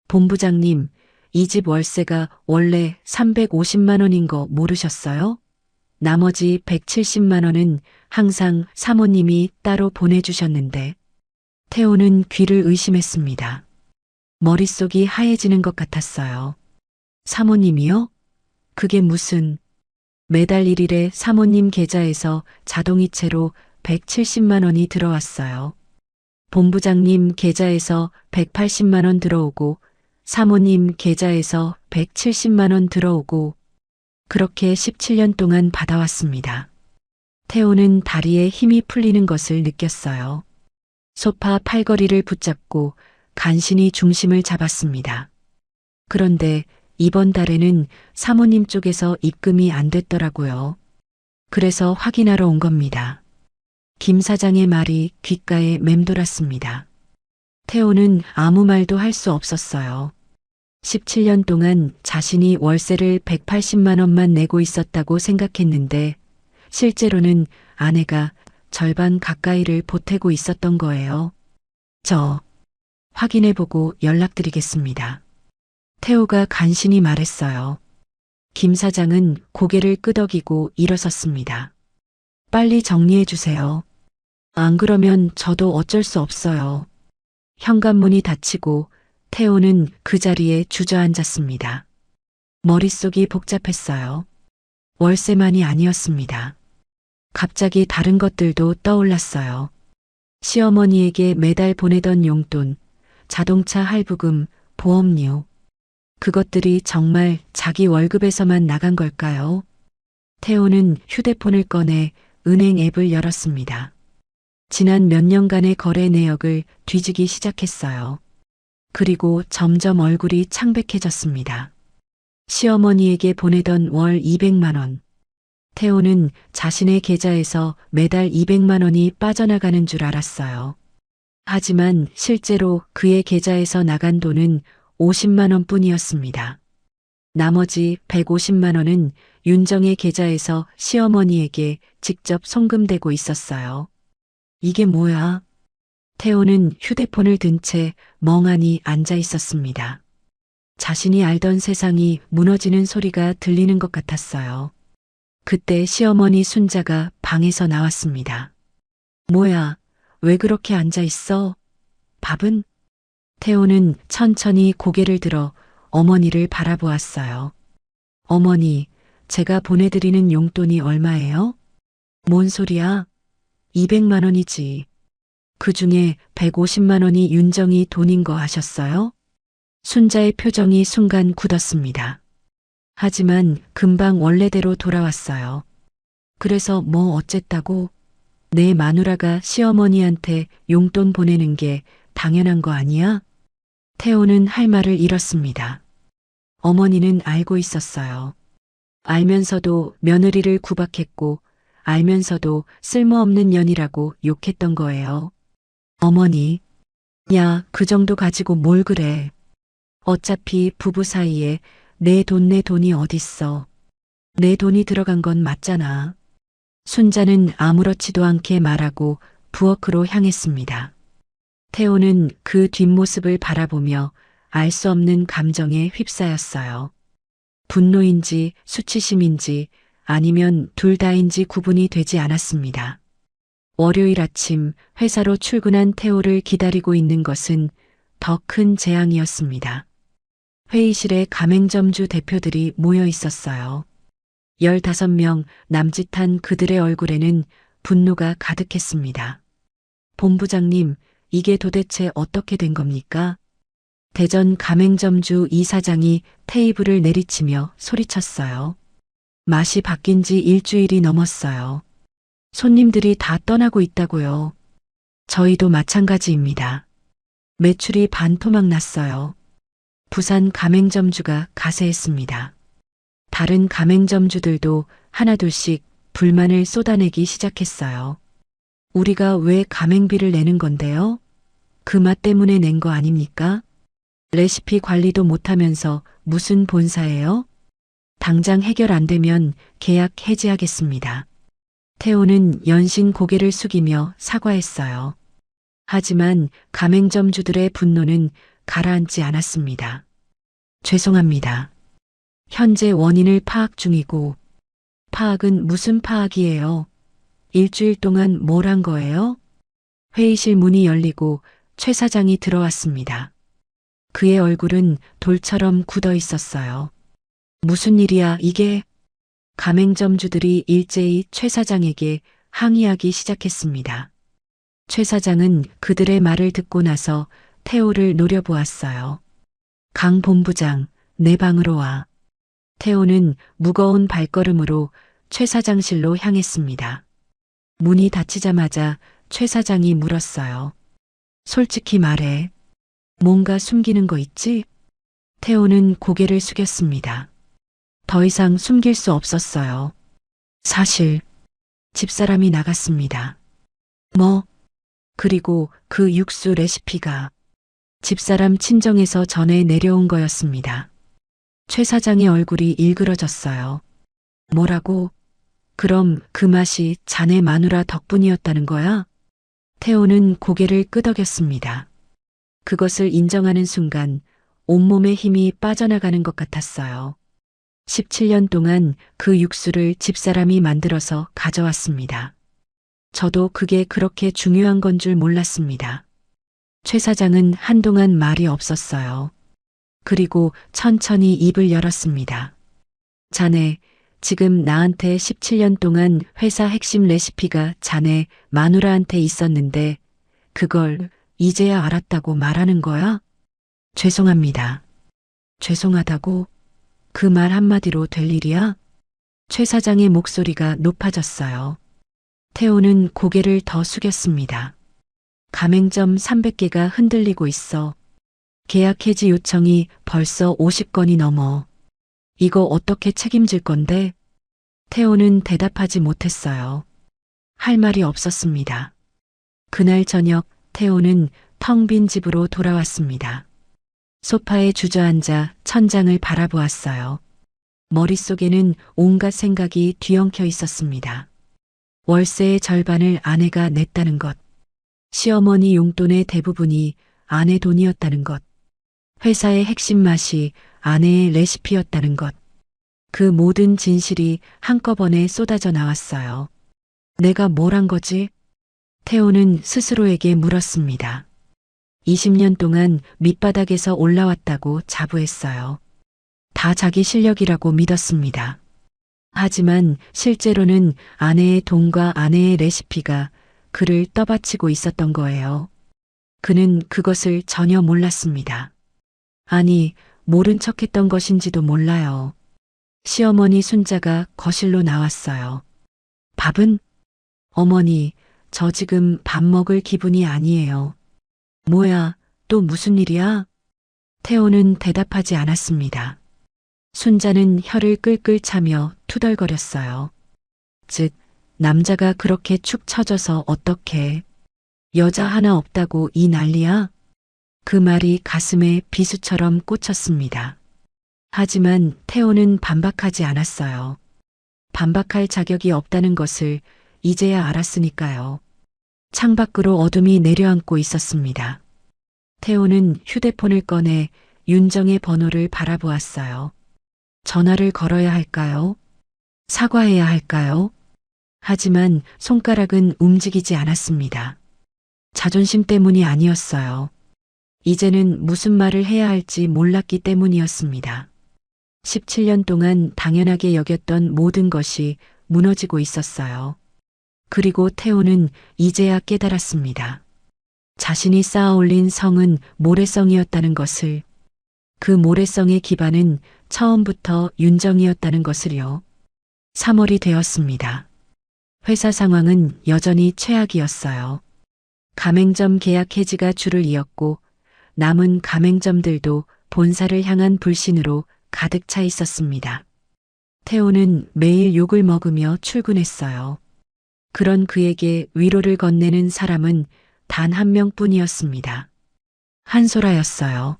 본부장님, 이 집 월세가 원래 350만 원인 거 모르셨어요? 나머지 170만 원은 항상 사모님이 따로 보내주셨는데. 태호는 귀를 의심했습니다. 머릿속이 하얘지는 것 같았어요. 사모님이요? 그게 무슨... 매달 1일에 사모님 계좌에서 자동이체로 170만 원이 들어왔어요. 본부장님 계좌에서 180만 원 들어오고 사모님 계좌에서 170만 원 들어오고 그렇게 17년 동안 받아왔습니다. 태호는 다리에 힘이 풀리는 것을 느꼈어요. 소파 팔걸이를 붙잡고 간신히 중심을 잡았습니다. 그런데 이번 달에는 사모님 쪽에서 입금이 안 됐더라고요. 그래서 확인하러 온 겁니다. 김 사장의 말이 귓가에 맴돌았습니다. 태호는 아무 말도 할 수 없었어요. 17년 동안 자신이 월세를 180만 원만 내고 있었다고 생각했는데 실제로는 아내가 절반 가까이를 보태고 있었던 거예요. 확인해보고 연락드리겠습니다. 태호가 간신히 말했어요. 김 사장은 고개를 끄덕이고 일어섰습니다. 빨리 정리해주세요. 안 그러면 저도 어쩔 수 없어요. 현관문이 닫히고 태호는 그 자리에 주저앉았습니다. 머릿속이 복잡했어요. 월세만이 아니었습니다. 갑자기 다른 것들도 떠올랐어요. 시어머니에게 매달 보내던 용돈, 자동차 할부금, 보험료. 그것들이 정말 자기 월급에서만 나간 걸까요? 태호는 휴대폰을 꺼내 은행 앱을 열었습니다. 지난 몇 년간의 거래 내역을 뒤지기 시작했어요. 그리고 점점 얼굴이 창백해졌습니다. 시어머니에게 보내던 월 200만 원. 태호는 자신의 계좌에서 매달 200만 원이 빠져나가는 줄 알았어요. 하지만 실제로 그의 계좌에서 나간 돈은 50만 원 뿐이었습니다. 나머지 150만 원은 윤정의 계좌에서 시어머니에게 직접 송금되고 있었어요. 이게 뭐야? 태호는 휴대폰을 든 채 멍하니 앉아 있었습니다. 자신이 알던 세상이 무너지는 소리가 들리는 것 같았어요. 그때 시어머니 순자가 방에서 나왔습니다. 뭐야, 왜 그렇게 앉아 있어? 밥은? 태호는 천천히 고개를 들어 어머니를 바라보았어요. 어머니, 제가 보내드리는 용돈이 얼마예요? 뭔 소리야? 200만 원이지. 그 중에 150만 원이 윤정이 돈인 거 아셨어요? 순자의 표정이 순간 굳었습니다. 하지만 금방 원래대로 돌아왔어요. 그래서 뭐 어쨌다고? 내 마누라가 시어머니한테 용돈 보내는 게 당연한 거 아니야? 태호는 할 말을 잃었습니다. 어머니는 알고 있었어요. 알면서도 며느리를 구박했고 알면서도 쓸모없는 년이라고 욕했던 거예요. 어머니, 야, 그 정도 가지고 뭘 그래. 어차피 부부 사이에 내 돈이 어딨어. 내 돈이 들어간 건 맞잖아. 순자는 아무렇지도 않게 말하고 부엌으로 향했습니다. 태호는 그 뒷모습을 바라보며 알 수 없는 감정에 휩싸였어요. 분노인지 수치심인지 아니면 둘 다인지 구분이 되지 않았습니다. 월요일 아침 회사로 출근한 태호를 기다리고 있는 것은 더 큰 재앙이었습니다. 회의실에 가맹점주 대표들이 모여 있었어요. 15명 남짓한 그들의 얼굴에는 분노가 가득했습니다. 본부장님, 이게 도대체 어떻게 된 겁니까? 대전 가맹점주 이사장이 테이블을 내리치며 소리쳤어요. 맛이 바뀐 지 일주일이 넘었어요. 손님들이 다 떠나고 있다고요. 저희도 마찬가지입니다. 매출이 반토막 났어요. 부산 가맹점주가 가세했습니다. 다른 가맹점주들도 하나둘씩 불만을 쏟아내기 시작했어요. 우리가 왜 가맹비를 내는 건데요? 그 맛 때문에 낸 거 아닙니까? 레시피 관리도 못하면서 무슨 본사예요? 당장 해결 안 되면 계약 해지하겠습니다. 태호는 연신 고개를 숙이며 사과했어요. 하지만 가맹점주들의 분노는 가라앉지 않았습니다. 죄송합니다. 현재 원인을 파악 중이고, 파악은 무슨 파악이에요? 일주일 동안 뭘 한 거예요? 회의실 문이 열리고 최 사장이 들어왔습니다. 그의 얼굴은 돌처럼 굳어 있었어요. 무슨 일이야, 이게? 가맹점주들이 일제히 최 사장에게 항의하기 시작했습니다. 최 사장은 그들의 말을 듣고 나서 태호를 노려보았어요. 강 본부장, 내 방으로 와. 태호는 무거운 발걸음으로 최 사장실로 향했습니다. 문이 닫히자마자 최 사장이 물었어요. 솔직히 말해. 뭔가 숨기는 거 있지? 태호는 고개를 숙였습니다. 더 이상 숨길 수 없었어요. 사실 집사람이 나갔습니다. 뭐? 그리고 그 육수 레시피가 집사람 친정에서 전해 내려온 거였습니다. 최 사장의 얼굴이 일그러졌어요. 뭐라고? 그럼 그 맛이 자네 마누라 덕분이었다는 거야? 태호는 고개를 끄덕였습니다. 그것을 인정하는 순간 온몸에 힘이 빠져나가는 것 같았어요. 17년 동안 그 육수를 집사람이 만들어서 가져왔습니다. 저도 그게 그렇게 중요한 건 줄 몰랐습니다. 최 사장은 한동안 말이 없었어요. 그리고 천천히 입을 열었습니다. 자네, 지금 나한테 17년 동안 회사 핵심 레시피가 자네 마누라한테 있었는데 그걸 이제야 알았다고 말하는 거야? 죄송합니다. 죄송하다고? 그 말 한마디로 될 일이야? 최 사장의 목소리가 높아졌어요. 태호는 고개를 더 숙였습니다. 가맹점 300개가 흔들리고 있어. 계약 해지 요청이 벌써 50건이 넘어. 이거 어떻게 책임질 건데? 태호는 대답하지 못했어요. 할 말이 없었습니다. 그날 저녁 태호는 텅 빈 집으로 돌아왔습니다. 소파에 주저앉아 천장을 바라보았어요. 머릿속에는 온갖 생각이 뒤엉켜 있었습니다. 월세의 절반을 아내가 냈다는 것. 시어머니 용돈의 대부분이 아내 돈이었다는 것. 회사의 핵심 맛이 아내의 레시피였다는 것. 그 모든 진실이 한꺼번에 쏟아져 나왔어요. 내가 뭘 한 거지? 태호는 스스로에게 물었습니다. 20년 동안 밑바닥에서 올라왔다고 자부했어요. 다 자기 실력이라고 믿었습니다. 하지만 실제로는 아내의 돈과 아내의 레시피가 그를 떠받치고 있었던 거예요. 그는 그것을 전혀 몰랐습니다. 아니, 모른 척했던 것인지도 몰라요. 시어머니 순자가 거실로 나왔어요. 밥은? 어머니, 저 지금 밥 먹을 기분이 아니에요. 뭐야, 또 무슨 일이야? 태호는 대답하지 않았습니다. 순자는 혀를 끌끌 차며 투덜거렸어요. 즉, 남자가 그렇게 축 처져서 어떡해. 여자 하나 없다고 이 난리야? 그 말이 가슴에 비수처럼 꽂혔습니다. 하지만 태호는 반박하지 않았어요. 반박할 자격이 없다는 것을 이제야 알았으니까요. 창밖으로 어둠이 내려앉고 있었습니다. 태호는 휴대폰을 꺼내 윤정의 번호를 바라보았어요. 전화를 걸어야 할까요? 사과해야 할까요? 하지만 손가락은 움직이지 않았습니다. 자존심 때문이 아니었어요. 이제는 무슨 말을 해야 할지 몰랐기 때문이었습니다. 17년 동안 당연하게 여겼던 모든 것이 무너지고 있었어요. 그리고 태호는 이제야 깨달았습니다. 자신이 쌓아올린 성은 모래성이었다는 것을, 그 모래성의 기반은 처음부터 윤정이었다는 것을요. 3월이 되었습니다. 회사 상황은 여전히 최악이었어요. 가맹점 계약 해지가 줄을 이었고 남은 가맹점들도 본사를 향한 불신으로 가득 차 있었습니다. 태호는 매일 욕을 먹으며 출근했어요. 그런 그에게 위로를 건네는 사람은 단 한 명뿐이었습니다. 한소라였어요.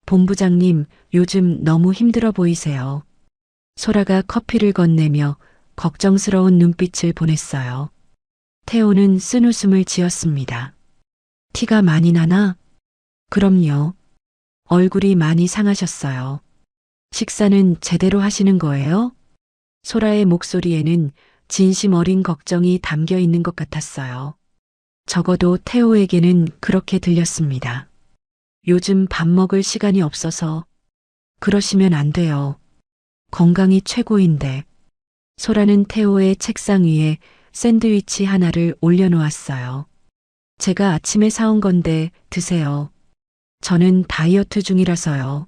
본부장님, 요즘 너무 힘들어 보이세요. 소라가 커피를 건네며 걱정스러운 눈빛을 보냈어요. 태호는 쓴웃음을 지었습니다. 티가 많이 나나? 그럼요. 얼굴이 많이 상하셨어요. 식사는 제대로 하시는 거예요? 소라의 목소리에는 진심 어린 걱정이 담겨 있는 것 같았어요. 적어도 태호에게는 그렇게 들렸습니다. 요즘 밥 먹을 시간이 없어서. 그러시면 안 돼요. 건강이 최고인데. 소라는 태호의 책상 위에 샌드위치 하나를 올려놓았어요. 제가 아침에 사온 건데 드세요. 저는 다이어트 중이라서요.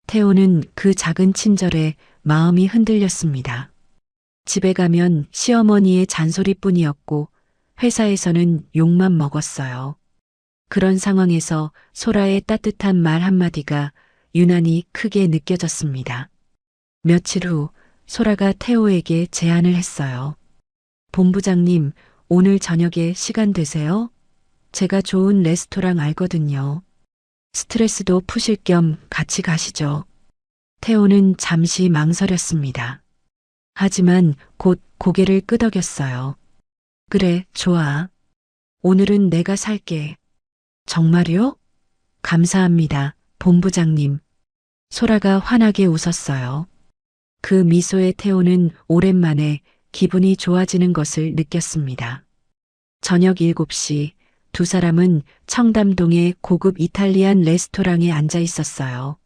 태호는 그 작은 친절에 마음이 흔들렸습니다. 집에 가면 시어머니의 잔소리뿐이었고 회사에서는 욕만 먹었어요. 그런 상황에서 소라의 따뜻한 말 한마디가 유난히 크게 느껴졌습니다. 며칠 후 소라가 태호에게 제안을 했어요. 본부장님, 오늘 저녁에 시간 되세요? 제가 좋은 레스토랑 알거든요. 스트레스도 푸실 겸 같이 가시죠. 태호는 잠시 망설였습니다. 하지만 곧 고개를 끄덕였어요. 그래, 좋아. 오늘은 내가 살게. 정말요? 감사합니다, 본부장님. 소라가 환하게 웃었어요. 그 미소에 태호는 오랜만에 기분이 좋아지는 것을 느꼈습니다. 저녁 7시 두 사람은 청담동의 고급 이탈리안 레스토랑에 앉아 있었어요.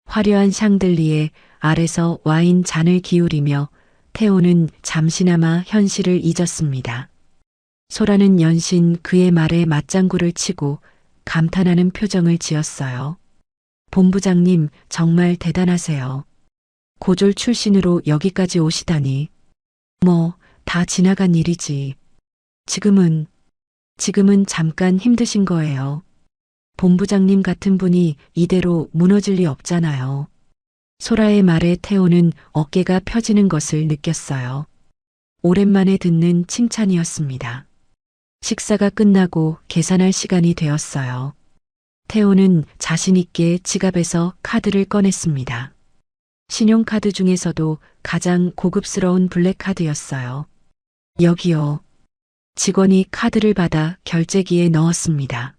화려한 샹들리에 아래서 와인 잔을 기울이며 태호는 잠시나마 현실을 잊었습니다. 소라는 연신 그의 말에 맞장구를 치고 감탄하는 표정을 지었어요. 본부장님 정말 대단하세요. 고졸 출신으로 여기까지 오시다니. 뭐, 다 지나간 일이지. 지금은 잠깐 힘드신 거예요. 본부장님 같은 분이 이대로 무너질 리 없잖아요. 소라의 말에 태호는 어깨가 펴지는 것을 느꼈어요. 오랜만에 듣는 칭찬이었습니다. 식사가 끝나고 계산할 시간이 되었어요. 태호는 자신 있게 지갑에서 카드를 꺼냈습니다. 신용카드 중에서도 가장 고급스러운 블랙카드였어요. 여기요. 직원이 카드를 받아 결제기에 넣었습니다.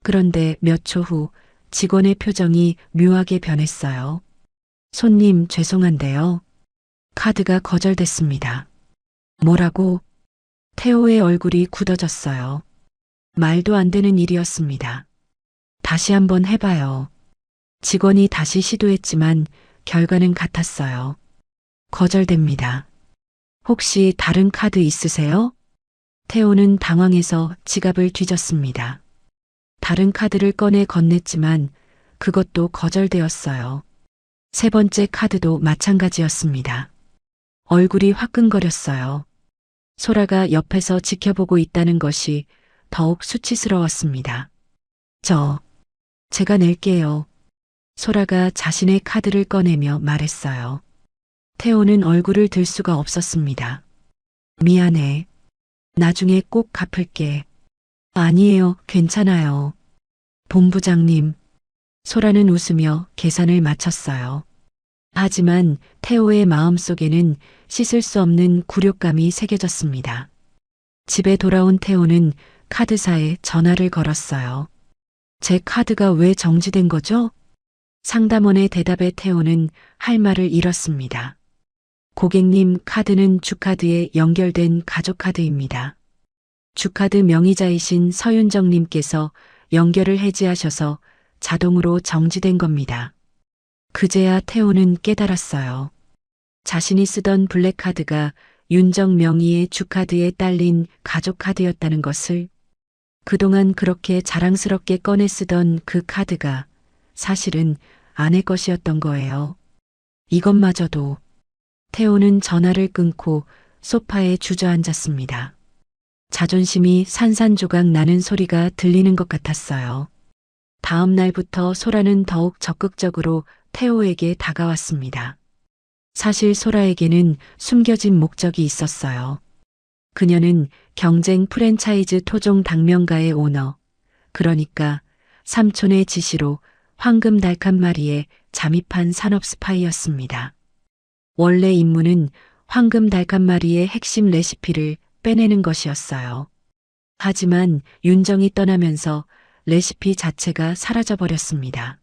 그런데 몇 초 후 직원의 표정이 묘하게 변했어요. 손님 죄송한데요. 카드가 거절됐습니다. 뭐라고? 태호의 얼굴이 굳어졌어요. 말도 안 되는 일이었습니다. 다시 한번 해봐요. 직원이 다시 시도했지만 결과는 같았어요. 거절됩니다. 혹시 다른 카드 있으세요? 태호는 당황해서 지갑을 뒤졌습니다. 다른 카드를 꺼내 건넸지만 그것도 거절되었어요. 세 번째 카드도 마찬가지였습니다. 얼굴이 화끈거렸어요. 소라가 옆에서 지켜보고 있다는 것이 더욱 수치스러웠습니다. 제가 낼게요. 소라가 자신의 카드를 꺼내며 말했어요. 태호는 얼굴을 들 수가 없었습니다. 미안해. 나중에 꼭 갚을게. 아니에요, 괜찮아요. 본부장님. 소라는 웃으며 계산을 마쳤어요. 하지만 태호의 마음속에는 씻을 수 없는 굴욕감이 새겨졌습니다. 집에 돌아온 태호는 카드사에 전화를 걸었어요. 제 카드가 왜 정지된 거죠? 상담원의 대답에 태호는 할 말을 잃었습니다. 고객님, 카드는 주카드에 연결된 가족카드입니다. 주카드 명의자이신 서윤정님께서 연결을 해지하셔서 자동으로 정지된 겁니다. 그제야 태호는 깨달았어요. 자신이 쓰던 블랙카드가 윤정 명의의 주카드에 딸린 가족카드였다는 것을. 그동안 그렇게 자랑스럽게 꺼내 쓰던 그 카드가 사실은 아내 것이었던 거예요. 이것마저도. 태호는 전화를 끊고 소파에 주저앉았습니다. 자존심이 산산조각 나는 소리가 들리는 것 같았어요. 다음 날부터 소라는 더욱 적극적으로 태호에게 다가왔습니다. 사실 소라에게는 숨겨진 목적이 있었어요. 그녀는 경쟁 프랜차이즈 토종 당면가의 오너, 그러니까 삼촌의 지시로 황금 닭 한 마리에 잠입한 산업 스파이였습니다. 원래 임무는 황금 닭 한 마리의 핵심 레시피를 빼내는 것이었어요. 하지만 윤정이 떠나면서 레시피 자체가 사라져버렸습니다.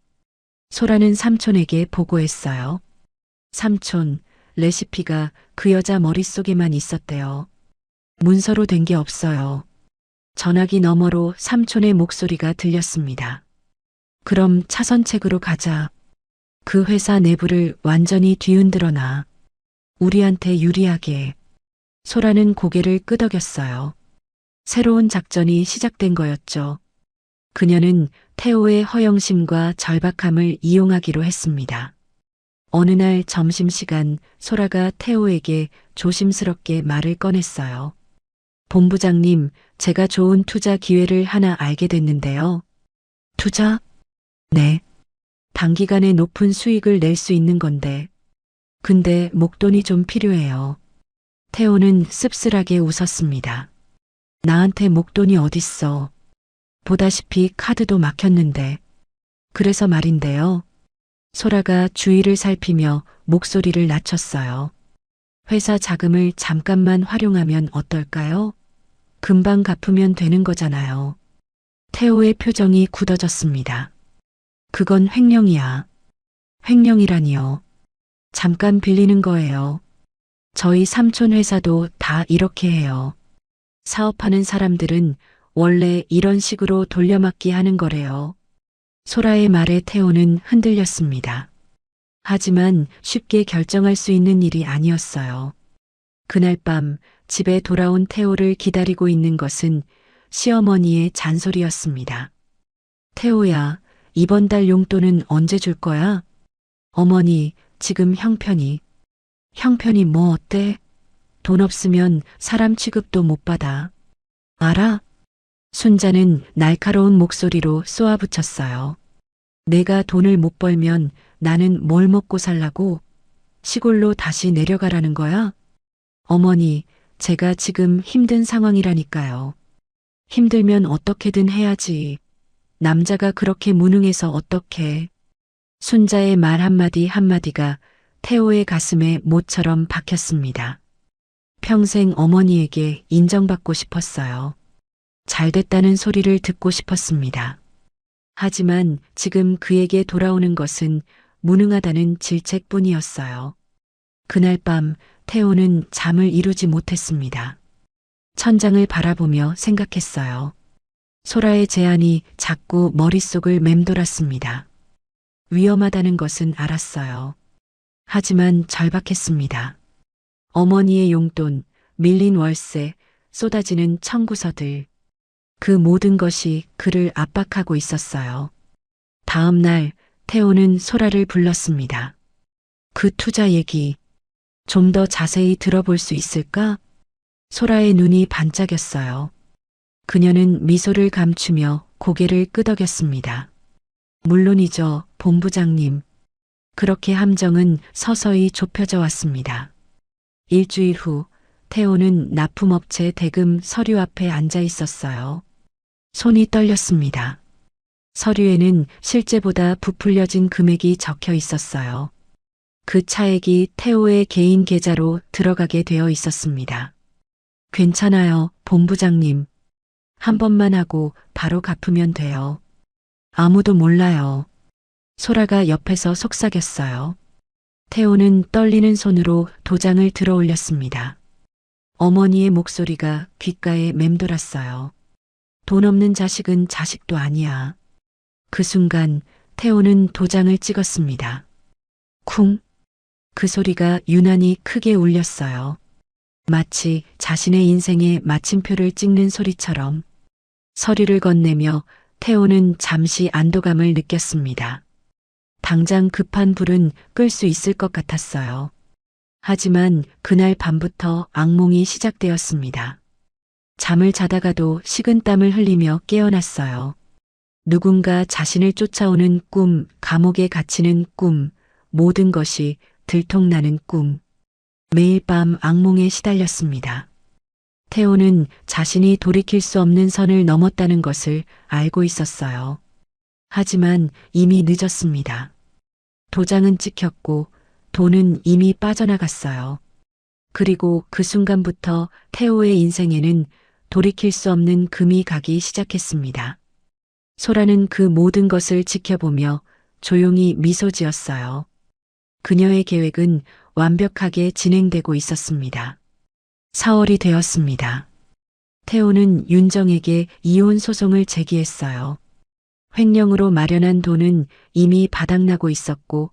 소라는 삼촌에게 보고했어요. 삼촌, 레시피가 그 여자 머릿속에만 있었대요. 문서로 된 게 없어요. 전화기 너머로 삼촌의 목소리가 들렸습니다. 그럼 차선책으로 가자. 그 회사 내부를 완전히 뒤흔들어 놔. 우리한테 유리하게. 소라는 고개를 끄덕였어요. 새로운 작전이 시작된 거였죠. 그녀는 태호의 허영심과 절박함을 이용하기로 했습니다. 어느 날 점심시간 소라가 태호에게 조심스럽게 말을 꺼냈어요. 본부장님, 제가 좋은 투자 기회를 하나 알게 됐는데요. 투자? 네. 단기간에 높은 수익을 낼 수 있는 건데. 근데 목돈이 좀 필요해요. 태호는 씁쓸하게 웃었습니다. 나한테 목돈이 어딨어. 보다시피 카드도 막혔는데. 그래서 말인데요. 소라가 주위를 살피며 목소리를 낮췄어요. 회사 자금을 잠깐만 활용하면 어떨까요? 금방 갚으면 되는 거잖아요. 태호의 표정이 굳어졌습니다. 그건 횡령이야. 횡령이라니요. 잠깐 빌리는 거예요. 저희 삼촌 회사도 다 이렇게 해요. 사업하는 사람들은 원래 이런 식으로 돌려막기 하는 거래요. 소라의 말에 태호는 흔들렸습니다. 하지만 쉽게 결정할 수 있는 일이 아니었어요. 그날 밤 집에 돌아온 태호를 기다리고 있는 것은 시어머니의 잔소리였습니다. 태호야, 이번 달 용돈은 언제 줄 거야? 어머니, 지금 형편이. 형편이 뭐 어때? 돈 없으면 사람 취급도 못 받아. 알아? 순자는 날카로운 목소리로 쏘아붙였어요. 내가 돈을 못 벌면 나는 뭘 먹고 살라고? 시골로 다시 내려가라는 거야? 어머니, 제가 지금 힘든 상황이라니까요. 힘들면 어떻게든 해야지. 남자가 그렇게 무능해서 어떡해. 순자의 말 한마디 한마디가 태호의 가슴에 못처럼 박혔습니다. 평생 어머니에게 인정받고 싶었어요. 잘됐다는 소리를 듣고 싶었습니다. 하지만 지금 그에게 돌아오는 것은 무능하다는 질책뿐이었어요. 그날 밤 태호는 잠을 이루지 못했습니다. 천장을 바라보며 생각했어요. 소라의 제안이 자꾸 머릿속을 맴돌았습니다. 위험하다는 것은 알았어요. 하지만 절박했습니다. 어머니의 용돈, 밀린 월세, 쏟아지는 청구서들. 그 모든 것이 그를 압박하고 있었어요. 다음 날 태호는 소라를 불렀습니다. 그 투자 얘기 좀 더 자세히 들어볼 수 있을까? 소라의 눈이 반짝였어요. 그녀는 미소를 감추며 고개를 끄덕였습니다. 물론이죠, 본부장님. 그렇게 함정은 서서히 좁혀져 왔습니다. 일주일 후 태호는 납품업체 대금 서류 앞에 앉아 있었어요. 손이 떨렸습니다. 서류에는 실제보다 부풀려진 금액이 적혀 있었어요. 그 차액이 태호의 개인 계좌로 들어가게 되어 있었습니다. 괜찮아요, 본부장님. 한 번만 하고 바로 갚으면 돼요. 아무도 몰라요. 소라가 옆에서 속삭였어요. 태호는 떨리는 손으로 도장을 들어 올렸습니다. 어머니의 목소리가 귓가에 맴돌았어요. 돈 없는 자식은 자식도 아니야. 그 순간 태호는 도장을 찍었습니다. 쿵! 그 소리가 유난히 크게 울렸어요. 마치 자신의 인생의 마침표를 찍는 소리처럼. 서류를 건네며 태호는 잠시 안도감을 느꼈습니다. 당장 급한 불은 끌 수 있을 것 같았어요. 하지만 그날 밤부터 악몽이 시작되었습니다. 잠을 자다가도 식은땀을 흘리며 깨어났어요. 누군가 자신을 쫓아오는 꿈, 감옥에 갇히는 꿈, 모든 것이 들통나는 꿈. 매일 밤 악몽에 시달렸습니다. 태호는 자신이 돌이킬 수 없는 선을 넘었다는 것을 알고 있었어요. 하지만 이미 늦었습니다. 도장은 찍혔고 돈은 이미 빠져나갔어요. 그리고 그 순간부터 태호의 인생에는 돌이킬 수 없는 금이 가기 시작했습니다. 소라는 그 모든 것을 지켜보며 조용히 미소 지었어요. 그녀의 계획은 완벽하게 진행되고 있었습니다. 4월이 되었습니다. 태호는 윤정에게 이혼 소송을 제기했어요. 횡령으로 마련한 돈은 이미 바닥나고 있었고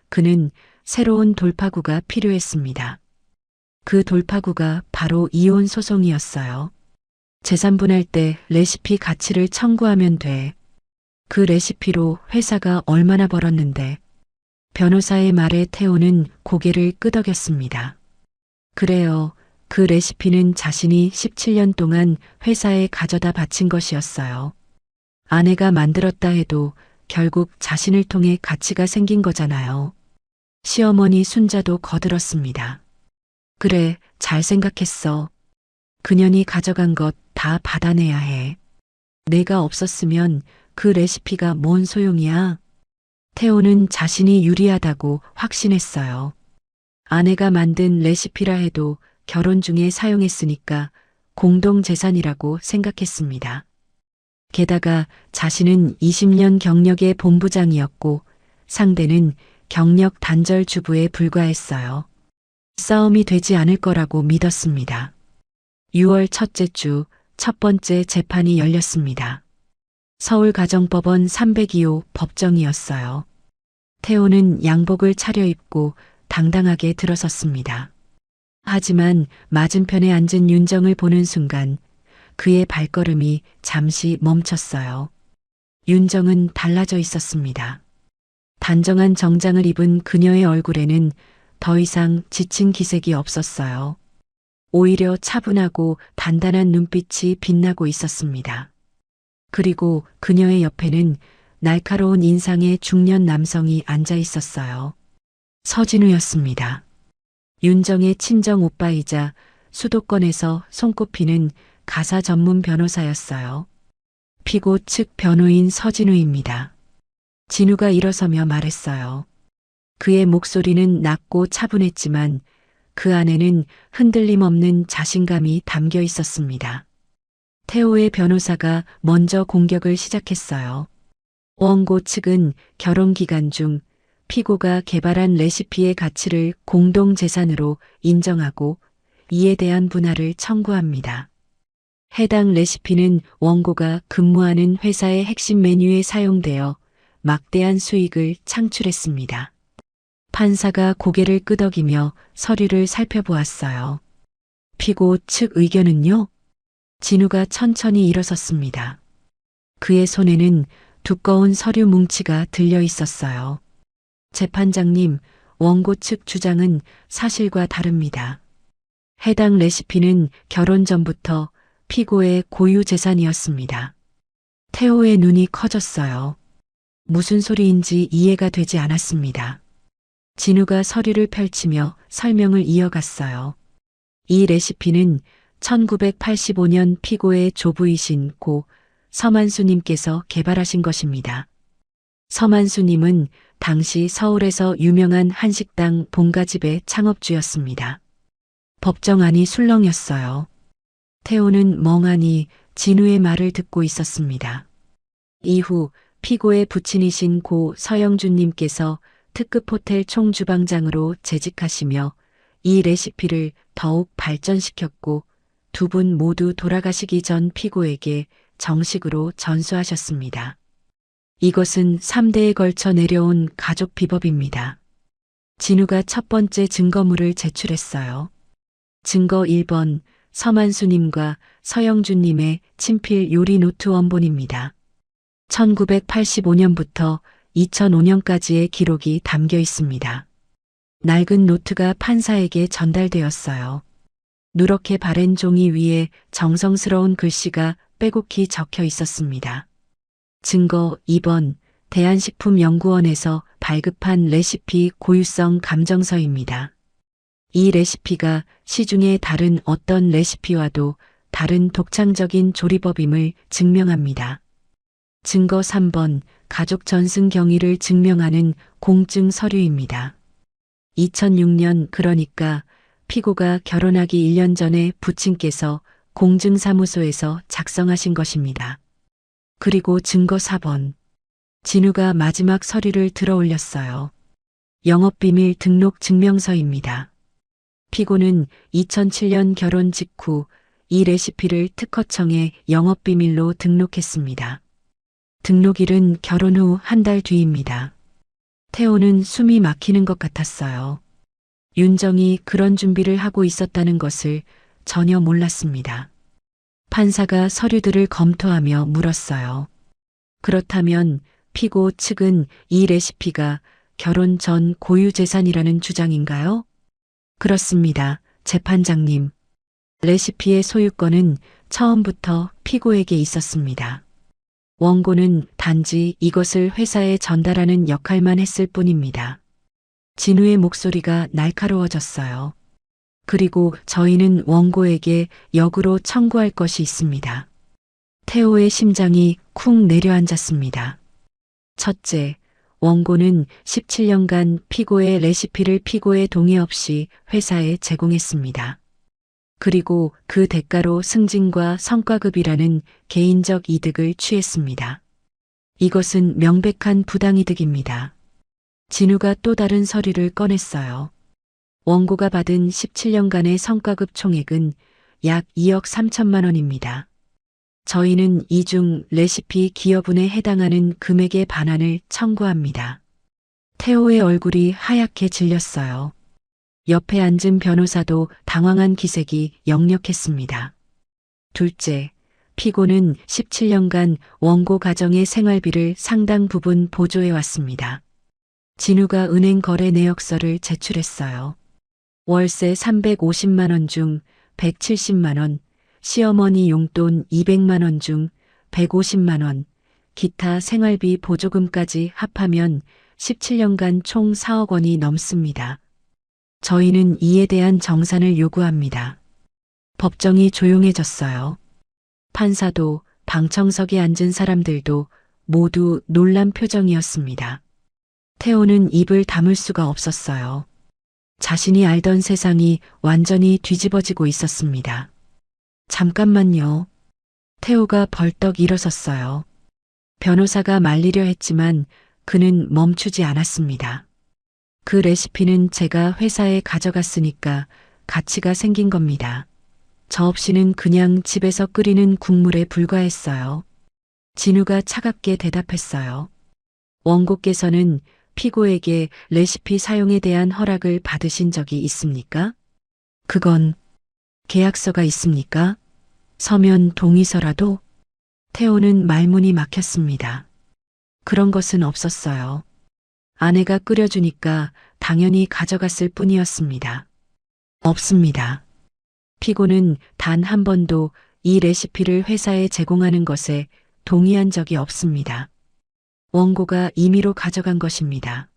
그는 새로운 돌파구가 필요했습니다. 그 돌파구가 바로 이혼 소송이었어요. 재산분할 때 레시피 가치를 청구하면 돼. 그 레시피로 회사가 얼마나 벌었는데. 변호사의 말에 태호는 고개를 끄덕였습니다. 그래요. 그 레시피는 자신이 17년 동안 회사에 가져다 바친 것이었어요. 아내가 만들었다 해도 결국 자신을 통해 가치가 생긴 거잖아요. 시어머니 순자도 거들었습니다. 그래, 잘 생각했어. 그년이 가져간 것 다 받아내야 해. 내가 없었으면 그 레시피가 뭔 소용이야? 태호는 자신이 유리하다고 확신했어요. 아내가 만든 레시피라 해도 결혼 중에 사용했으니까 공동재산이라고 생각했습니다. 게다가 자신은 20년 경력의 본부장이었고 상대는 경력 단절 주부에 불과했어요. 싸움이 되지 않을 거라고 믿었습니다. 6월 첫째 주 첫 번째 재판이 열렸습니다. 서울가정법원 302호 법정이었어요. 태호는 양복을 차려입고 당당하게 들어섰습니다. 하지만 맞은편에 앉은 윤정을 보는 순간 그의 발걸음이 잠시 멈췄어요. 윤정은 달라져 있었습니다. 단정한 정장을 입은 그녀의 얼굴에는 더 이상 지친 기색이 없었어요. 오히려 차분하고 단단한 눈빛이 빛나고 있었습니다. 그리고 그녀의 옆에는 날카로운 인상의 중년 남성이 앉아 있었어요. 서진우였습니다. 윤정의 친정 오빠이자 수도권에서 손꼽히는 가사 전문 변호사였어요. 피고 측 변호인 서진우입니다. 진우가 일어서며 말했어요. 그의 목소리는 낮고 차분했지만 그 안에는 흔들림 없는 자신감이 담겨 있었습니다. 태호의 변호사가 먼저 공격을 시작했어요. 원고 측은 결혼 기간 중 피고가 개발한 레시피의 가치를 공동재산으로 인정하고 이에 대한 분할을 청구합니다. 해당 레시피는 원고가 근무하는 회사의 핵심 메뉴에 사용되어 막대한 수익을 창출했습니다. 판사가 고개를 끄덕이며 서류를 살펴보았어요. 피고 측 의견은요? 진우가 천천히 일어섰습니다. 그의 손에는 두꺼운 서류 뭉치가 들려 있었어요. 재판장님, 원고 측 주장은 사실과 다릅니다. 해당 레시피는 결혼 전부터 피고의 고유 재산이었습니다. 태호의 눈이 커졌어요. 무슨 소리인지 이해가 되지 않았습니다. 진우가 서류를 펼치며 설명을 이어갔어요. 이 레시피는 1985년 피고의 조부이신 고 서만수님께서 개발하신 것입니다. 서만수님은 당시 서울에서 유명한 한식당 본가집의 창업주였습니다. 법정 안이 술렁였어요. 태호는 멍하니 진우의 말을 듣고 있었습니다. 이후 피고의 부친이신 고 서영준님께서 특급 호텔 총주방장으로 재직하시며 이 레시피를 더욱 발전시켰고 두 분 모두 돌아가시기 전 피고에게 정식으로 전수하셨습니다. 이것은 3대에 걸쳐 내려온 가족 비법입니다. 진우가 첫 번째 증거물을 제출했어요. 증거 1번 서만수님과 서영준님의 친필 요리 노트 원본입니다. 1985년부터 2005년까지의 기록이 담겨 있습니다. 낡은 노트가 판사에게 전달되었어요. 누렇게 바랜 종이 위에 정성스러운 글씨가 빼곡히 적혀 있었습니다. 증거 2번 대한식품연구원에서 발급한 레시피 고유성 감정서입니다. 이 레시피가 시중의 다른 어떤 레시피와도 다른 독창적인 조리법임을 증명합니다. 증거 3번 가족 전승 경위를 증명하는 공증 서류입니다. 2006년 그러니까 피고가 결혼하기 1년 전에 부친께서 공증사무소에서 작성하신 것입니다. 그리고 증거 4번. 진우가 마지막 서류를 들어 올렸어요. 영업비밀 등록 증명서입니다. 피고는 2007년 결혼 직후 이 레시피를 특허청에 영업비밀로 등록했습니다. 등록일은 결혼 후 한 달 뒤입니다. 태호는 숨이 막히는 것 같았어요. 윤정이 그런 준비를 하고 있었다는 것을 전혀 몰랐습니다. 판사가 서류들을 검토하며 물었어요. 그렇다면 피고 측은 이 레시피가 결혼 전 고유 재산이라는 주장인가요? 그렇습니다, 재판장님. 레시피의 소유권은 처음부터 피고에게 있었습니다. 원고는 단지 이것을 회사에 전달하는 역할만 했을 뿐입니다. 진우의 목소리가 날카로워졌어요. 그리고 저희는 원고에게 역으로 청구할 것이 있습니다. 태호의 심장이 쿵 내려앉았습니다. 첫째, 원고는 17년간 피고의 레시피를 피고의 동의 없이 회사에 제공했습니다. 그리고 그 대가로 승진과 성과급이라는 개인적 이득을 취했습니다. 이것은 명백한 부당이득입니다. 진우가 또 다른 서류를 꺼냈어요. 원고가 받은 17년간의 성과급 총액은 약 2억 3천만 원입니다. 저희는 이 중 레시피 기여분에 해당하는 금액의 반환을 청구합니다. 태호의 얼굴이 하얗게 질렸어요. 옆에 앉은 변호사도 당황한 기색이 역력했습니다. 둘째, 피고는 17년간 원고 가정의 생활비를 상당 부분 보조해 왔습니다. 진우가 은행 거래 내역서를 제출했어요. 월세 350만 원 중 170만 원, 시어머니 용돈 200만 원 중 150만 원, 기타 생활비 보조금까지 합하면 17년간 총 4억 원이 넘습니다. 저희는 이에 대한 정산을 요구합니다. 법정이 조용해졌어요. 판사도 방청석에 앉은 사람들도 모두 놀란 표정이었습니다. 태호는 입을 다물 수가 없었어요. 자신이 알던 세상이 완전히 뒤집어지고 있었습니다. 잠깐만요. 태호가 벌떡 일어섰어요. 변호사가 말리려 했지만 그는 멈추지 않았습니다. 그 레시피는 제가 회사에 가져갔으니까 가치가 생긴 겁니다. 저 없이는 그냥 집에서 끓이는 국물에 불과했어요. 진우가 차갑게 대답했어요. 원고께서는 피고에게 레시피 사용에 대한 허락을 받으신 적이 있습니까? 그건 계약서가 있습니까? 서면 동의서라도? 태호는 말문이 막혔습니다. 그런 것은 없었어요. 아내가 끓여주니까 당연히 가져갔을 뿐이었습니다. 없습니다. 피고는 단 한 번도 이 레시피를 회사에 제공하는 것에 동의한 적이 없습니다. 원고가 임의로 가져간 것입니다.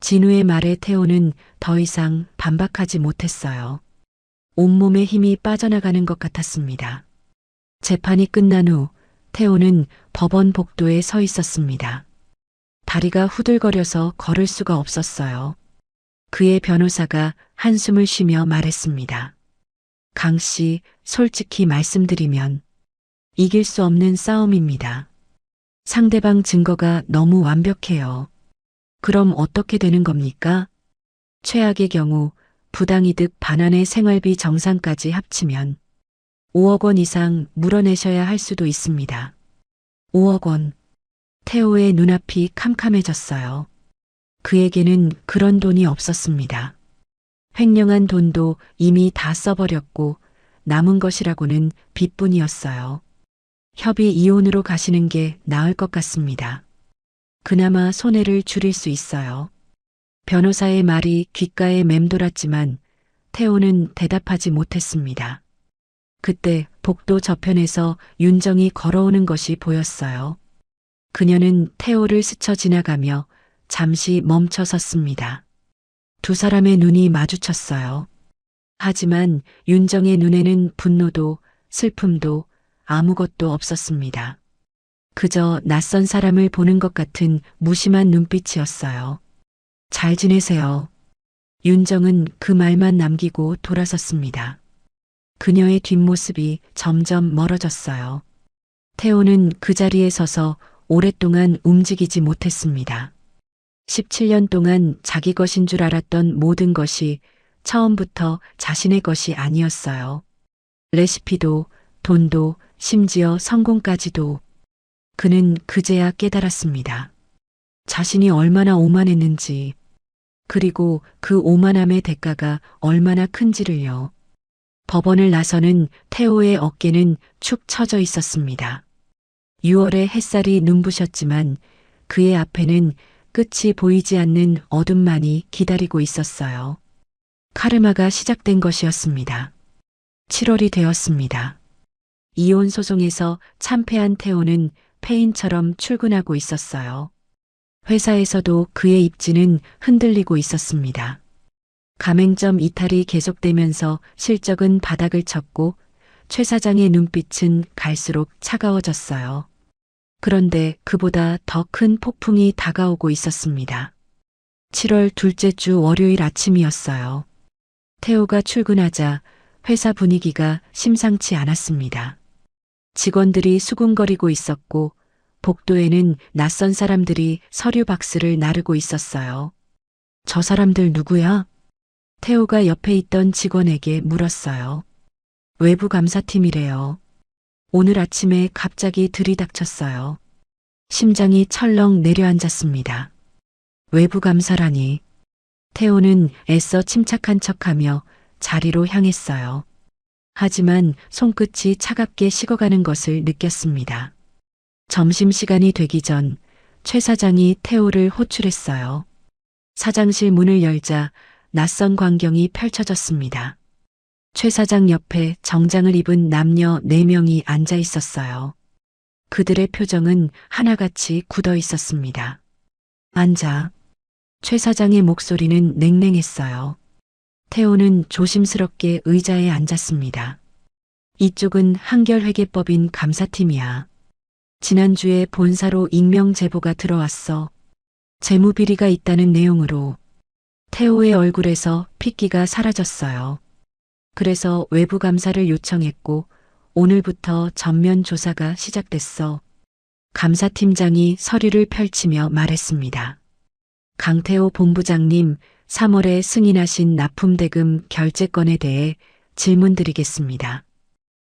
진우의 말에 태호는 더 이상 반박하지 못했어요. 온몸에 힘이 빠져나가는 것 같았습니다. 재판이 끝난 후 태호는 법원 복도에 서 있었습니다. 다리가 후들거려서 걸을 수가 없었어요. 그의 변호사가 한숨을 쉬며 말했습니다. 강 씨, 솔직히 말씀드리면 이길 수 없는 싸움입니다. 상대방 증거가 너무 완벽해요. 그럼 어떻게 되는 겁니까? 최악의 경우 부당이득 반환의 생활비 정산까지 합치면 5억 원 이상 물어내셔야 할 수도 있습니다. 5억 원. 태호의 눈앞이 캄캄해졌어요. 그에게는 그런 돈이 없었습니다. 횡령한 돈도 이미 다 써버렸고 남은 것이라고는 빚뿐이었어요. 협의 이혼으로 가시는 게 나을 것 같습니다. 그나마 손해를 줄일 수 있어요. 변호사의 말이 귓가에 맴돌았지만 태호는 대답하지 못했습니다. 그때 복도 저편에서 윤정이 걸어오는 것이 보였어요. 그녀는 태호를 스쳐 지나가며 잠시 멈춰 섰습니다. 두 사람의 눈이 마주쳤어요. 하지만 윤정의 눈에는 분노도 슬픔도 아무것도 없었습니다. 그저 낯선 사람을 보는 것 같은 무심한 눈빛이었어요. 잘 지내세요. 윤정은 그 말만 남기고 돌아섰습니다. 그녀의 뒷모습이 점점 멀어졌어요. 태호는 그 자리에 서서 오랫동안 움직이지 못했습니다. 17년 동안 자기 것인 줄 알았던 모든 것이 처음부터 자신의 것이 아니었어요. 레시피도, 돈도, 심지어 성공까지도. 그는 그제야 깨달았습니다. 자신이 얼마나 오만했는지, 그리고 그 오만함의 대가가 얼마나 큰지를요. 법원을 나서는 태호의 어깨는 축 처져 있었습니다. 6월의 햇살이 눈부셨지만 그의 앞에는 끝이 보이지 않는 어둠만이 기다리고 있었어요. 카르마가 시작된 것이었습니다. 7월이 되었습니다. 이혼 소송에서 참패한 태호는 폐인처럼 출근하고 있었어요. 회사에서도 그의 입지는 흔들리고 있었습니다. 가맹점 이탈이 계속되면서 실적은 바닥을 쳤고 최 사장의 눈빛은 갈수록 차가워졌어요. 그런데 그보다 더 큰 폭풍이 다가오고 있었습니다. 7월 둘째 주 월요일 아침이었어요. 태호가 출근하자 회사 분위기가 심상치 않았습니다. 직원들이 수군거리고 있었고 복도에는 낯선 사람들이 서류 박스를 나르고 있었어요. 저 사람들 누구야? 태호가 옆에 있던 직원에게 물었어요. 외부 감사팀이래요. 오늘 아침에 갑자기 들이닥쳤어요. 심장이 철렁 내려앉았습니다. 외부 감사라니. 태호는 애써 침착한 척하며 자리로 향했어요. 하지만 손끝이 차갑게 식어가는 것을 느꼈습니다. 점심시간이 되기 전 최 사장이 태호를 호출했어요. 사장실 문을 열자 낯선 광경이 펼쳐졌습니다. 최 사장 옆에 정장을 입은 남녀 4명이 앉아 있었어요. 그들의 표정은 하나같이 굳어 있었습니다. 앉아. 최 사장의 목소리는 냉랭했어요. 태호는 조심스럽게 의자에 앉았습니다. 이쪽은 한결회계법인 감사팀이야. 지난주에 본사로 익명 제보가 들어왔어. 재무비리가 있다는 내용으로. 태호의 얼굴에서 핏기가 사라졌어요. 그래서 외부 감사를 요청했고 오늘부터 전면 조사가 시작됐어. 감사팀장이 서류를 펼치며 말했습니다. 강태호 본부장님, 3월에 승인하신 납품대금 결제건에 대해 질문드리겠습니다.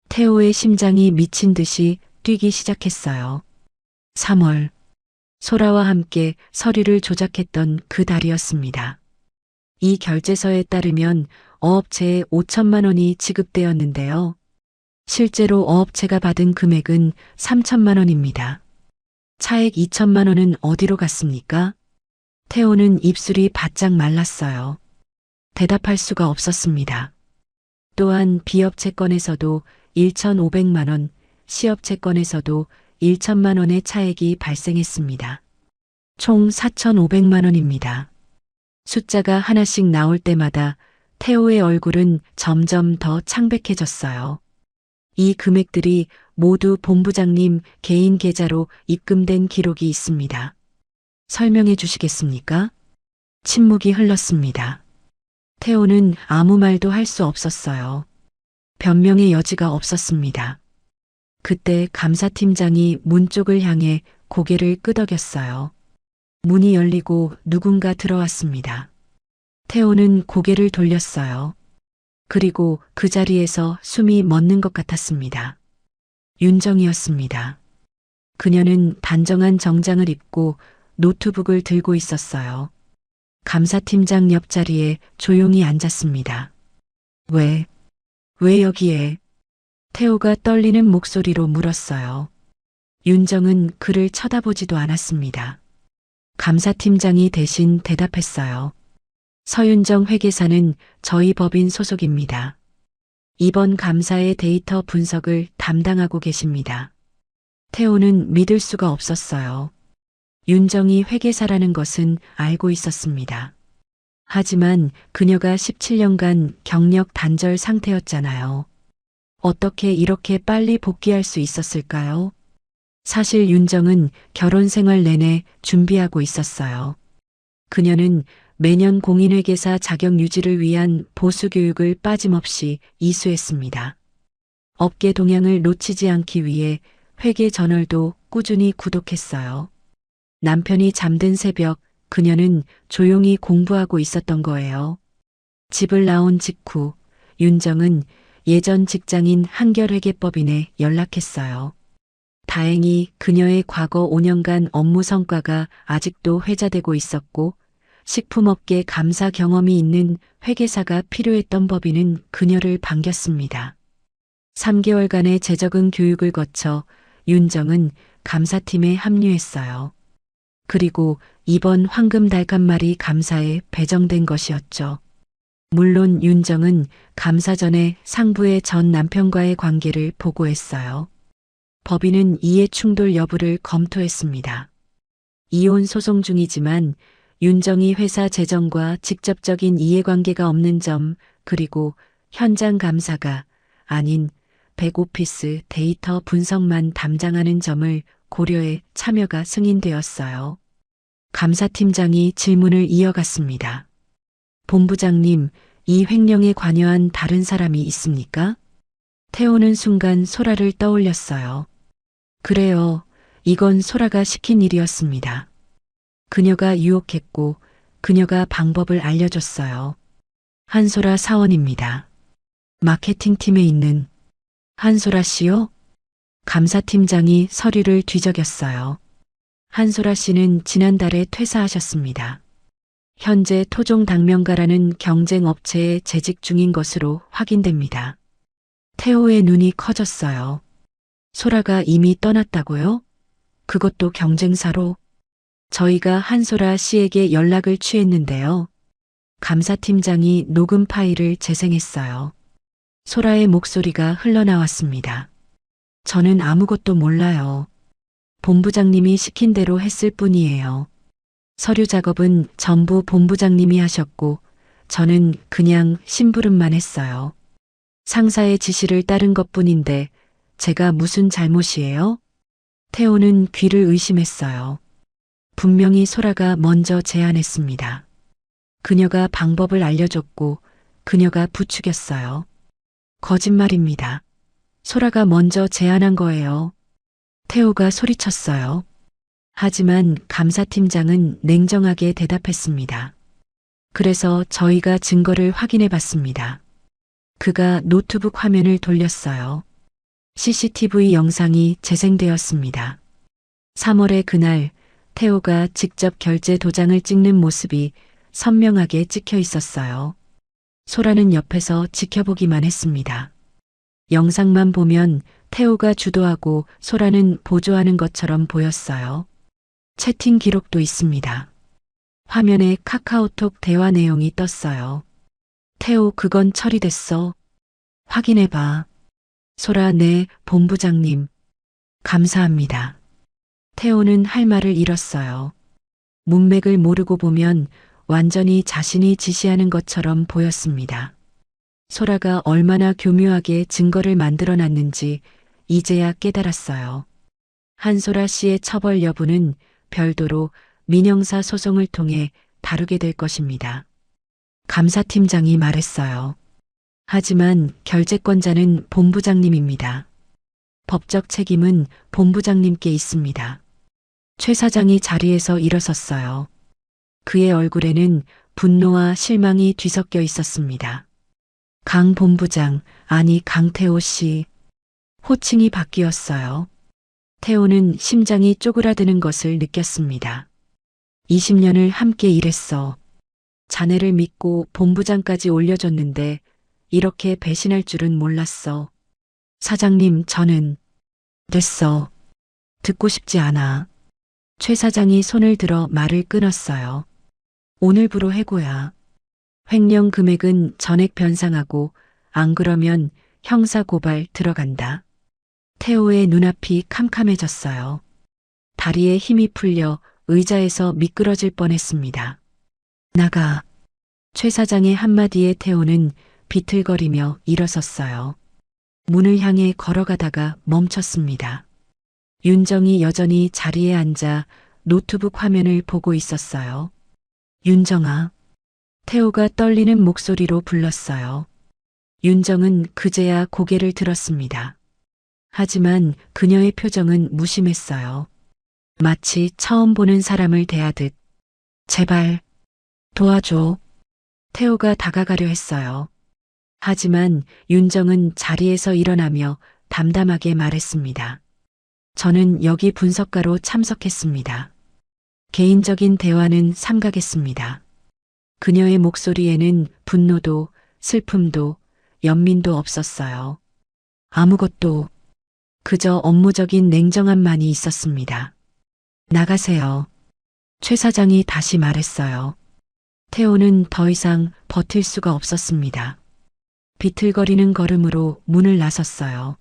태호의 심장이 미친 듯이 뛰기 시작했어요. 3월. 소라와 함께 서류를 조작했던 그 달이었습니다. 이 결제서에 따르면 어업체에 5천만 원이 지급되었는데요. 실제로 어업체가 받은 금액은 3천만 원입니다. 차액 2천만 원은 어디로 갔습니까? 태호는 입술이 바짝 말랐어요. 대답할 수가 없었습니다. 또한 B업체 건에서도 1,500만 원, C업체 건에서도 1천만 원의 차액이 발생했습니다. 총 4,500만 원입니다. 숫자가 하나씩 나올 때마다 태호의 얼굴은 점점 더 창백해졌어요. 이 금액들이 모두 본부장님 개인 계좌로 입금된 기록이 있습니다. 설명해 주시겠습니까? 침묵이 흘렀습니다. 태호는 아무 말도 할 수 없었어요. 변명의 여지가 없었습니다. 그때 감사팀장이 문 쪽을 향해 고개를 끄덕였어요. 문이 열리고 누군가 들어왔습니다. 태호는 고개를 돌렸어요. 그리고 그 자리에서 숨이 멎는 것 같았습니다. 윤정이었습니다. 그녀는 단정한 정장을 입고 노트북을 들고 있었어요. 감사팀장 옆자리에 조용히 앉았습니다. 왜 여기에? 태호가 떨리는 목소리로 물었어요. 윤정은 그를 쳐다보지도 않았습니다. 감사팀장이 대신 대답했어요. 서윤정 회계사는 저희 법인 소속입니다. 이번 감사의 데이터 분석을 담당하고 계십니다. 태호는 믿을 수가 없었어요. 윤정이 회계사라는 것은 알고 있었습니다. 하지만 그녀가 17년간 경력 단절 상태였잖아요. 어떻게 이렇게 빨리 복귀할 수 있었을까요? 사실 윤정은 결혼 생활 내내 준비하고 있었어요. 그녀는 매년 공인회계사 자격 유지를 위한 보수 교육을 빠짐없이 이수했습니다. 업계 동향을 놓치지 않기 위해 회계 저널도 꾸준히 구독했어요. 남편이 잠든 새벽 그녀는 조용히 공부하고 있었던 거예요. 집을 나온 직후 윤정은 예전 직장인 한결회계법인에 연락했어요. 다행히 그녀의 과거 5년간 업무 성과가 아직도 회자되고 있었고 식품업계 감사 경험이 있는 회계사가 필요했던 법인은 그녀를 반겼습니다. 3개월간의 재적응 교육을 거쳐 윤정은 감사팀에 합류했어요. 그리고 이번 황금달간말이 감사에 배정된 것이었죠. 물론 윤정은 감사 전에 상부의 전 남편과의 관계를 보고했어요. 법인은 이해 충돌 여부를 검토했습니다. 이혼 소송 중이지만 윤정이 회사 재정과 직접적인 이해관계가 없는 점, 그리고 현장 감사가 아닌 백오피스 데이터 분석만 담당하는 점을 고려해 참여가 승인되었어요. 감사팀장이 질문을 이어갔습니다. 본부장님, 이 횡령에 관여한 다른 사람이 있습니까? 태호는 순간 소라를 떠올렸어요. 그래요. 이건 소라가 시킨 일이었습니다. 그녀가 유혹했고 그녀가 방법을 알려줬어요. 한소라 사원입니다. 마케팅팀에 있는 한소라 씨요? 감사팀장이 서류를 뒤적였어요. 한소라 씨는 지난달에 퇴사하셨습니다. 현재 토종 당면가라는 경쟁 업체에 재직 중인 것으로 확인됩니다. 태호의 눈이 커졌어요. 소라가 이미 떠났다고요? 그것도 경쟁사로? 저희가 한소라 씨에게 연락을 취했는데요. 감사팀장이 녹음 파일을 재생했어요. 소라의 목소리가 흘러나왔습니다. 저는 아무것도 몰라요. 본부장님이 시킨 대로 했을 뿐이에요. 서류 작업은 전부 본부장님이 하셨고 저는 그냥 심부름만 했어요. 상사의 지시를 따른 것뿐인데 제가 무슨 잘못이에요? 태호는 귀를 의심했어요. 분명히 소라가 먼저 제안했습니다. 그녀가 방법을 알려줬고 그녀가 부추겼어요. 거짓말입니다. 소라가 먼저 제안한 거예요. 태호가 소리쳤어요. 하지만 감사팀장은 냉정하게 대답했습니다. 그래서 저희가 증거를 확인해 봤습니다. 그가 노트북 화면을 돌렸어요. CCTV 영상이 재생되었습니다. 3월의 그날 태호가 직접 결제 도장을 찍는 모습이 선명하게 찍혀 있었어요. 소라는 옆에서 지켜보기만 했습니다. 영상만 보면 태호가 주도하고 소라는 보조하는 것처럼 보였어요. 채팅 기록도 있습니다. 화면에 카카오톡 대화 내용이 떴어요. 태호 그건 처리됐어. 확인해봐. 소라 네, 본부장님. 감사합니다. 태호는 할 말을 잃었어요. 문맥을 모르고 보면 완전히 자신이 지시하는 것처럼 보였습니다. 소라가 얼마나 교묘하게 증거를 만들어 놨는지 이제야 깨달았어요. 한소라 씨의 처벌 여부는 별도로 민형사 소송을 통해 다루게 될 것입니다. 감사팀장이 말했어요. 하지만 결재권자는 본부장님입니다. 법적 책임은 본부장님께 있습니다. 최 사장이 자리에서 일어섰어요. 그의 얼굴에는 분노와 실망이 뒤섞여 있었습니다. 강 본부장, 아니 강태호 씨. 호칭이 바뀌었어요. 태호는 심장이 쪼그라드는 것을 느꼈습니다. 20년을 함께 일했어. 자네를 믿고 본부장까지 올려줬는데 이렇게 배신할 줄은 몰랐어. 사장님, 저는 됐어. 듣고 싶지 않아. 최 사장이 손을 들어 말을 끊었어요. 오늘부로 해고야. 횡령 금액은 전액 변상하고 안 그러면 형사 고발 들어간다. 태호의 눈앞이 캄캄해졌어요. 다리에 힘이 풀려 의자에서 미끄러질 뻔했습니다. 나가. 최 사장의 한마디에 태호는 비틀거리며 일어섰어요. 문을 향해 걸어가다가 멈췄습니다. 윤정이 여전히 자리에 앉아 노트북 화면을 보고 있었어요. 윤정아. 태호가 떨리는 목소리로 불렀어요. 윤정은 그제야 고개를 들었습니다. 하지만 그녀의 표정은 무심했어요. 마치 처음 보는 사람을 대하듯. 제발 도와줘. 태호가 다가가려 했어요. 하지만 윤정은 자리에서 일어나며 담담하게 말했습니다. 저는 여기 분석가로 참석했습니다. 개인적인 대화는 삼가겠습니다. 그녀의 목소리에는 분노도 슬픔도 연민도 없었어요. 아무것도, 그저 업무적인 냉정함만이 있었습니다. 나가세요. 최 사장이 다시 말했어요. 태호는 더 이상 버틸 수가 없었습니다. 비틀거리는 걸음으로 문을 나섰어요.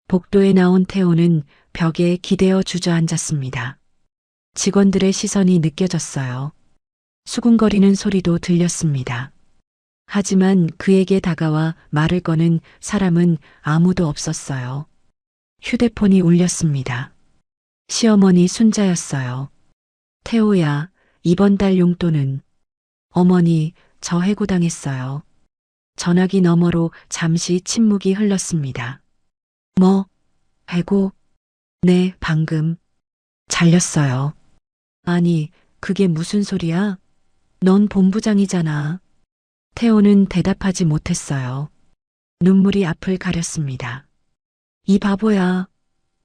복도에 나온 태호는 벽에 기대어 주저앉았습니다. 직원들의 시선이 느껴졌어요. 수군거리는 소리도 들렸습니다. 하지만 그에게 다가와 말을 거는 사람은 아무도 없었어요. 휴대폰이 울렸습니다. 시어머니 순자였어요. 태호야, 이번 달 용돈은? 어머니, 저 해고당했어요. 전화기 너머로 잠시 침묵이 흘렀습니다. 뭐? 해고? 네, 방금. 잘렸어요. 아니, 그게 무슨 소리야? 넌 본부장이잖아. 태호는 대답하지 못했어요. 눈물이 앞을 가렸습니다. 이 바보야.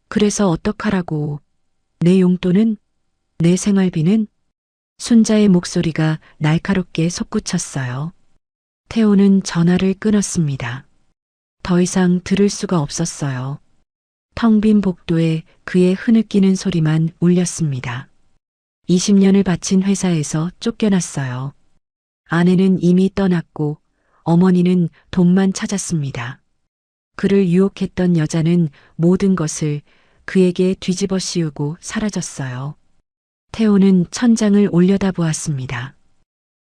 그래서 어떡하라고. 내 용돈은? 내 생활비는? 순자의 목소리가 날카롭게 솟구쳤어요. 태호는 전화를 끊었습니다. 더 이상 들을 수가 없었어요. 텅 빈 복도에 그의 흐느끼는 소리만 울렸습니다. 20년을 바친 회사에서 쫓겨났어요. 아내는 이미 떠났고 어머니는 돈만 찾았습니다. 그를 유혹했던 여자는 모든 것을 그에게 뒤집어 씌우고 사라졌어요. 태호는 천장을 올려다보았습니다.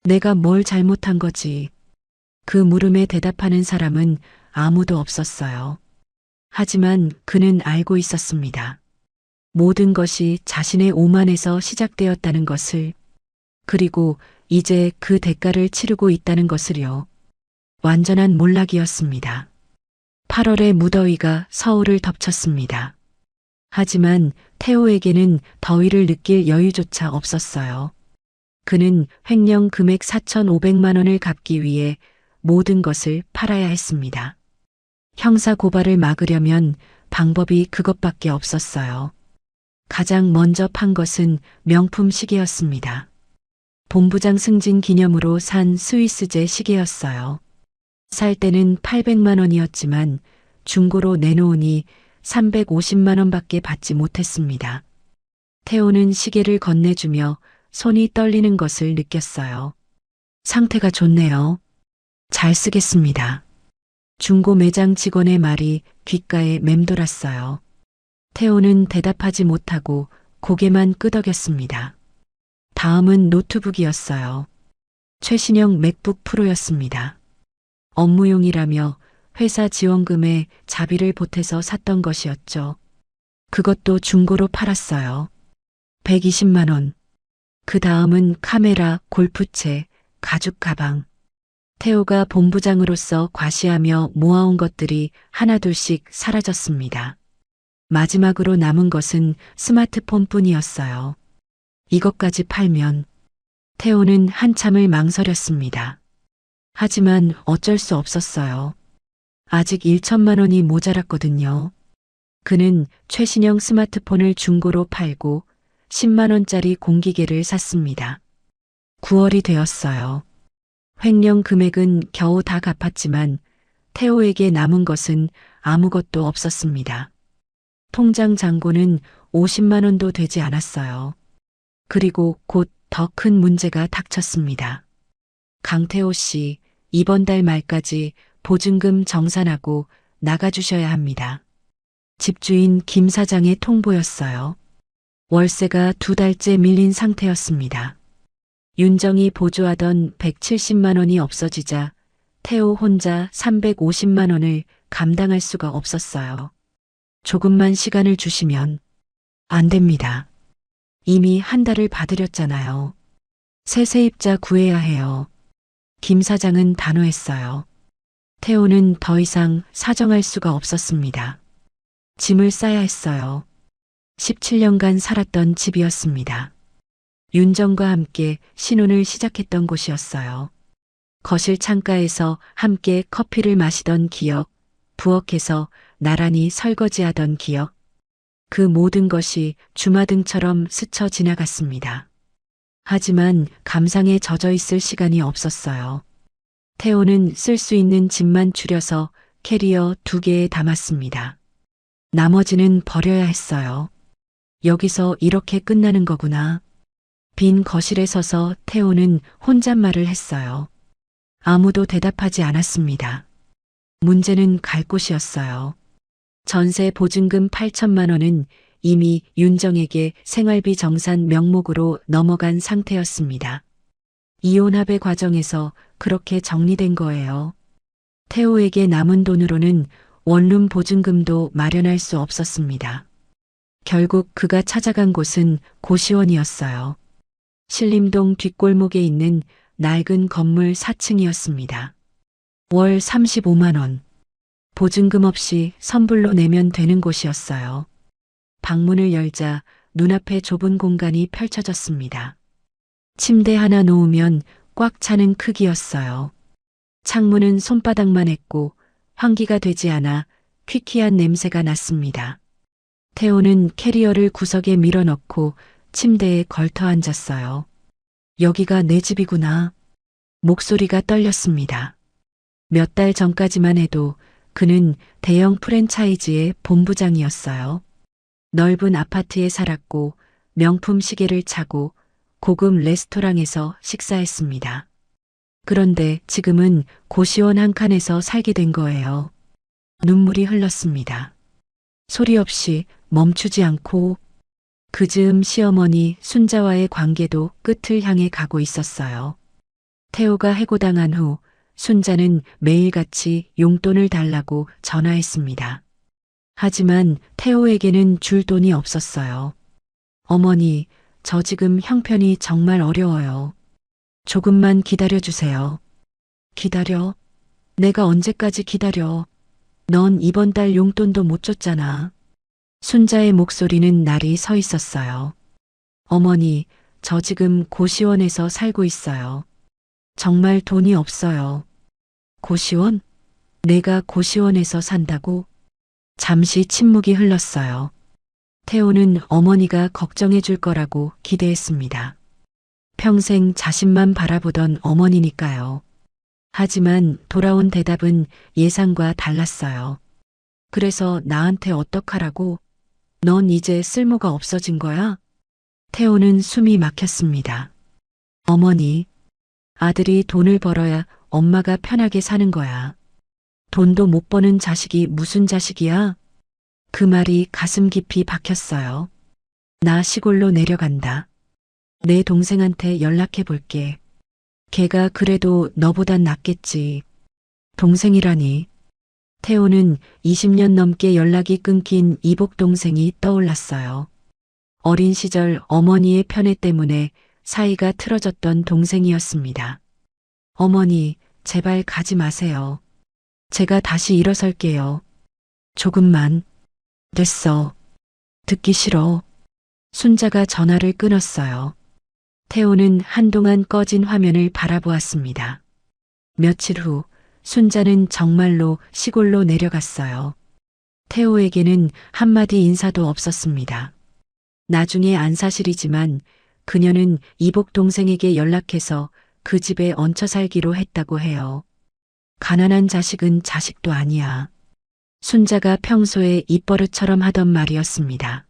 내가 뭘 잘못한 거지? 그 물음에 대답하는 사람은 아무도 없었어요. 하지만 그는 알고 있었습니다. 모든 것이 자신의 오만에서 시작되었다는 것을, 그리고 이제 그 대가를 치르고 있다는 것을요. 완전한 몰락이었습니다. 8월의 무더위가 서울을 덮쳤습니다. 하지만 태호에게는 더위를 느낄 여유조차 없었어요. 그는 횡령 금액 4,500만 원을 갚기 위해 모든 것을 팔아야 했습니다. 형사 고발을 막으려면 방법이 그것밖에 없었어요. 가장 먼저 판 것은 명품 시계였습니다. 본부장 승진 기념으로 산 스위스제 시계였어요. 살 때는 800만 원이었지만 중고로 내놓으니 350만 원밖에 받지 못했습니다. 태호는 시계를 건네주며 손이 떨리는 것을 느꼈어요. 상태가 좋네요. 잘 쓰겠습니다. 중고 매장 직원의 말이 귓가에 맴돌았어요. 태호는 대답하지 못하고 고개만 끄덕였습니다. 다음은 노트북이었어요. 최신형 맥북 프로였습니다. 업무용이라며 회사 지원금에 자비를 보태서 샀던 것이었죠. 그것도 중고로 팔았어요. 120만 원. 그 다음은 카메라, 골프채, 가죽 가방. 태호가 본부장으로서 과시하며 모아온 것들이 하나둘씩 사라졌습니다. 마지막으로 남은 것은 스마트폰뿐이었어요. 이것까지 팔면 태호는 한참을 망설였습니다. 하지만 어쩔 수 없었어요. 아직 1천만 원이 모자랐거든요. 그는 최신형 스마트폰을 중고로 팔고 10만 원짜리 공기계를 샀습니다. 9월이 되었어요. 횡령 금액은 겨우 다 갚았지만 태호에게 남은 것은 아무것도 없었습니다. 통장 잔고는 50만 원도 되지 않았어요. 그리고 곧 더 큰 문제가 닥쳤습니다. 강태호 씨, 이번 달 말까지 보증금 정산하고 나가주셔야 합니다. 집주인 김 사장의 통보였어요. 월세가 2달째 밀린 상태였습니다. 윤정이 보조하던 170만 원이 없어지자 태호 혼자 350만 원을 감당할 수가 없었어요. 조금만 시간을 주시면 안 됩니다. 이미 한 달을 받으렸잖아요. 새 세입자 구해야 해요. 김 사장은 단호했어요. 태호는 더 이상 사정할 수가 없었습니다. 짐을 싸야 했어요. 17년간 살았던 집이었습니다. 윤정과 함께 신혼을 시작했던 곳이었어요. 거실 창가에서 함께 커피를 마시던 기억, 부엌에서 나란히 설거지하던 기억, 그 모든 것이 주마등처럼 스쳐 지나갔습니다. 하지만 감상에 젖어 있을 시간이 없었어요. 태호는 쓸 수 있는 짐만 줄여서 캐리어 2개에 담았습니다. 나머지는 버려야 했어요. 여기서 이렇게 끝나는 거구나. 빈 거실에 서서 태호는 혼잣말을 했어요. 아무도 대답하지 않았습니다. 문제는 갈 곳이었어요. 전세 보증금 8천만 원은 이미 윤정에게 생활비 정산 명목으로 넘어간 상태였습니다. 이혼 합의 과정에서 그렇게 정리된 거예요. 태호에게 남은 돈으로는 원룸 보증금도 마련할 수 없었습니다. 결국 그가 찾아간 곳은 고시원이었어요. 신림동 뒷골목에 있는 낡은 건물 4층이었습니다. 월 35만 원. 보증금 없이 선불로 내면 되는 곳이었어요. 방문을 열자 눈앞에 좁은 공간이 펼쳐졌습니다. 침대 하나 놓으면 꽉 차는 크기였어요. 창문은 손바닥만 했고 환기가 되지 않아 퀴퀴한 냄새가 났습니다. 태호는 캐리어를 구석에 밀어넣고 침대에 걸터 앉았어요. 여기가 내 집이구나. 목소리가 떨렸습니다. 몇 달 전까지만 해도 그는 대형 프랜차이즈의 본부장이었어요. 넓은 아파트에 살았고 명품 시계를 차고 고급 레스토랑에서 식사했습니다. 그런데 지금은 고시원 한 칸에서 살게 된 거예요. 눈물이 흘렀습니다. 소리 없이 멈추지 않고 그 즈음 시어머니 순자와의 관계도 끝을 향해 가고 있었어요. 태호가 해고당한 후 순자는 매일같이 용돈을 달라고 전화했습니다. 하지만 태호에게는 줄 돈이 없었어요. 어머니, 저 지금 형편이 정말 어려워요. 조금만 기다려주세요. 기다려? 내가 언제까지 기다려? 넌 이번 달 용돈도 못 줬잖아. 순자의 목소리는 날이 서 있었어요. 어머니, 저 지금 고시원에서 살고 있어요. 정말 돈이 없어요. 고시원? 내가 고시원에서 산다고? 잠시 침묵이 흘렀어요. 태호는 어머니가 걱정해 줄 거라고 기대했습니다. 평생 자신만 바라보던 어머니니까요. 하지만 돌아온 대답은 예상과 달랐어요. 그래서 나한테 어떡하라고? 넌 이제 쓸모가 없어진 거야? 태호는 숨이 막혔습니다. 어머니, 아들이 돈을 벌어야 엄마가 편하게 사는 거야. 돈도 못 버는 자식이 무슨 자식이야? 그 말이 가슴 깊이 박혔어요. 나 시골로 내려간다. 내 동생한테 연락해 볼게. 걔가 그래도 너보단 낫겠지. 동생이라니. 태호는 20년 넘게 연락이 끊긴 이복 동생이 떠올랐어요. 어린 시절 어머니의 편애 때문에 사이가 틀어졌던 동생이었습니다. 어머니, 제발 가지 마세요. 제가 다시 일어설게요. 조금만. 됐어. 듣기 싫어. 순자가 전화를 끊었어요. 태호는 한동안 꺼진 화면을 바라보았습니다. 며칠 후 순자는 정말로 시골로 내려갔어요. 태호에게는 한마디 인사도 없었습니다. 나중에 안 사실이지만 그녀는 이복 동생에게 연락해서 그 집에 얹혀 살기로 했다고 해요. 가난한 자식은 자식도 아니야. 순자가 평소에 입버릇처럼 하던 말이었습니다.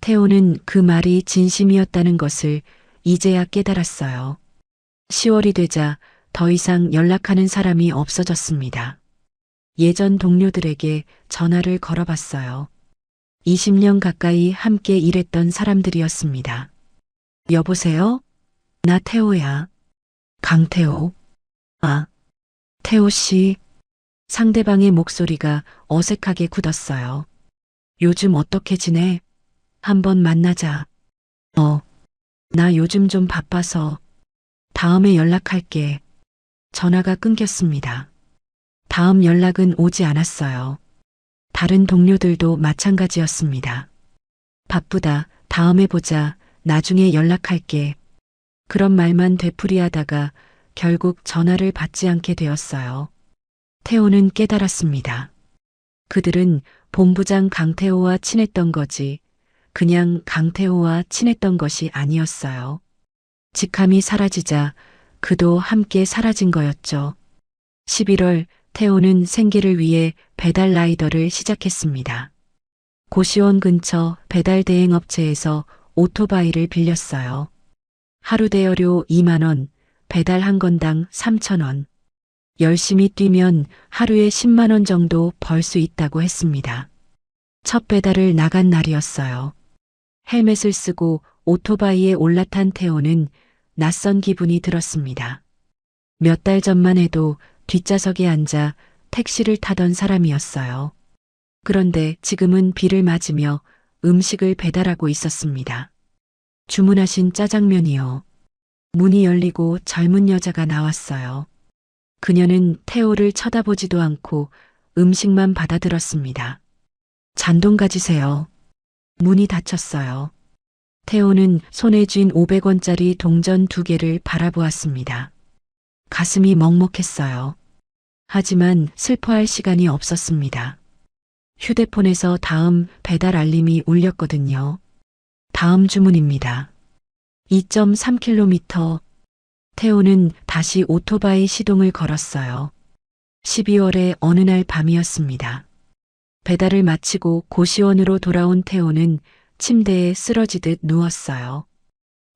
태호는 그 말이 진심이었다는 것을 이제야 깨달았어요. 10월이 되자 더 이상 연락하는 사람이 없어졌습니다. 예전 동료들에게 전화를 걸어봤어요. 20년 가까이 함께 일했던 사람들이었습니다. 여보세요? 나 태호야. 강태호. 아, 태호 씨. 상대방의 목소리가 어색하게 굳었어요. 요즘 어떻게 지내? 한번 만나자. 나 요즘 좀 바빠서 다음에 연락할게. 전화가 끊겼습니다. 다음 연락은 오지 않았어요. 다른 동료들도 마찬가지였습니다. 바쁘다. 다음에 보자. 나중에 연락할게. 그런 말만 되풀이하다가 결국 전화를 받지 않게 되었어요. 태호는 깨달았습니다. 그들은 본부장 강태호와 친했던 거지 그냥 강태호와 친했던 것이 아니었어요. 직함이 사라지자 그도 함께 사라진 거였죠. 11월 태호는 생계를 위해 배달 라이더를 시작했습니다. 고시원 근처 배달 대행 업체에서 오토바이를 빌렸어요. 하루 대여료 2만 원, 배달 한 건당 3천 원. 열심히 뛰면 하루에 10만 원 정도 벌 수 있다고 했습니다. 첫 배달을 나간 날이었어요. 헬멧을 쓰고 오토바이에 올라탄 태호는 낯선 기분이 들었습니다. 몇 달 전만 해도 뒷좌석에 앉아 택시를 타던 사람이었어요. 그런데 지금은 비를 맞으며 음식을 배달하고 있었습니다. 주문하신 짜장면이요. 문이 열리고 젊은 여자가 나왔어요. 그녀는 태호를 쳐다보지도 않고 음식만 받아들었습니다. 잔돈 가지세요. 문이 닫혔어요. 태호는 손에 쥔 500원짜리 동전 2개를 바라보았습니다. 가슴이 먹먹했어요. 하지만 슬퍼할 시간이 없었습니다. 휴대폰에서 다음 배달 알림이 울렸거든요. 다음 주문입니다. 2.3km. 태호는 다시 오토바이 시동을 걸었어요. 12월의 어느 날 밤이었습니다. 배달을 마치고 고시원으로 돌아온 태호는 침대에 쓰러지듯 누웠어요.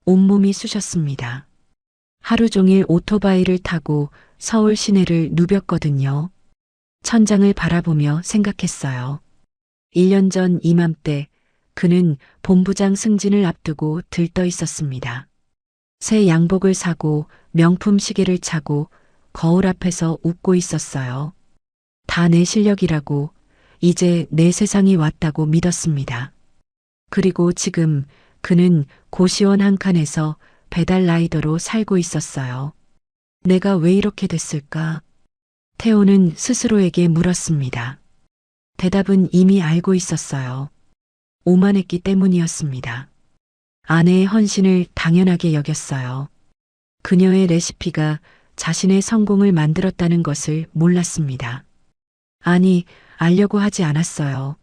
온몸이 쑤셨습니다. 하루 종일 오토바이를 타고 서울 시내를 누볐거든요. 천장을 바라보며 생각했어요. 1년 전 이맘때 그는 본부장 승진을 앞두고 들떠 있었습니다. 새 양복을 사고 명품 시계를 차고 거울 앞에서 웃고 있었어요. 다 내 실력이라고, 이제 내 세상이 왔다고 믿었습니다. 그리고 지금 그는 고시원 한 칸에서 배달 라이더로 살고 있었어요. 내가 왜 이렇게 됐을까? 태호는 스스로에게 물었습니다. 대답은 이미 알고 있었어요. 오만했기 때문이었습니다. 아내의 헌신을 당연하게 여겼어요. 그녀의 레시피가 자신의 성공을 만들었다는 것을 몰랐습니다. 아니, 알려고 하지 않았어요.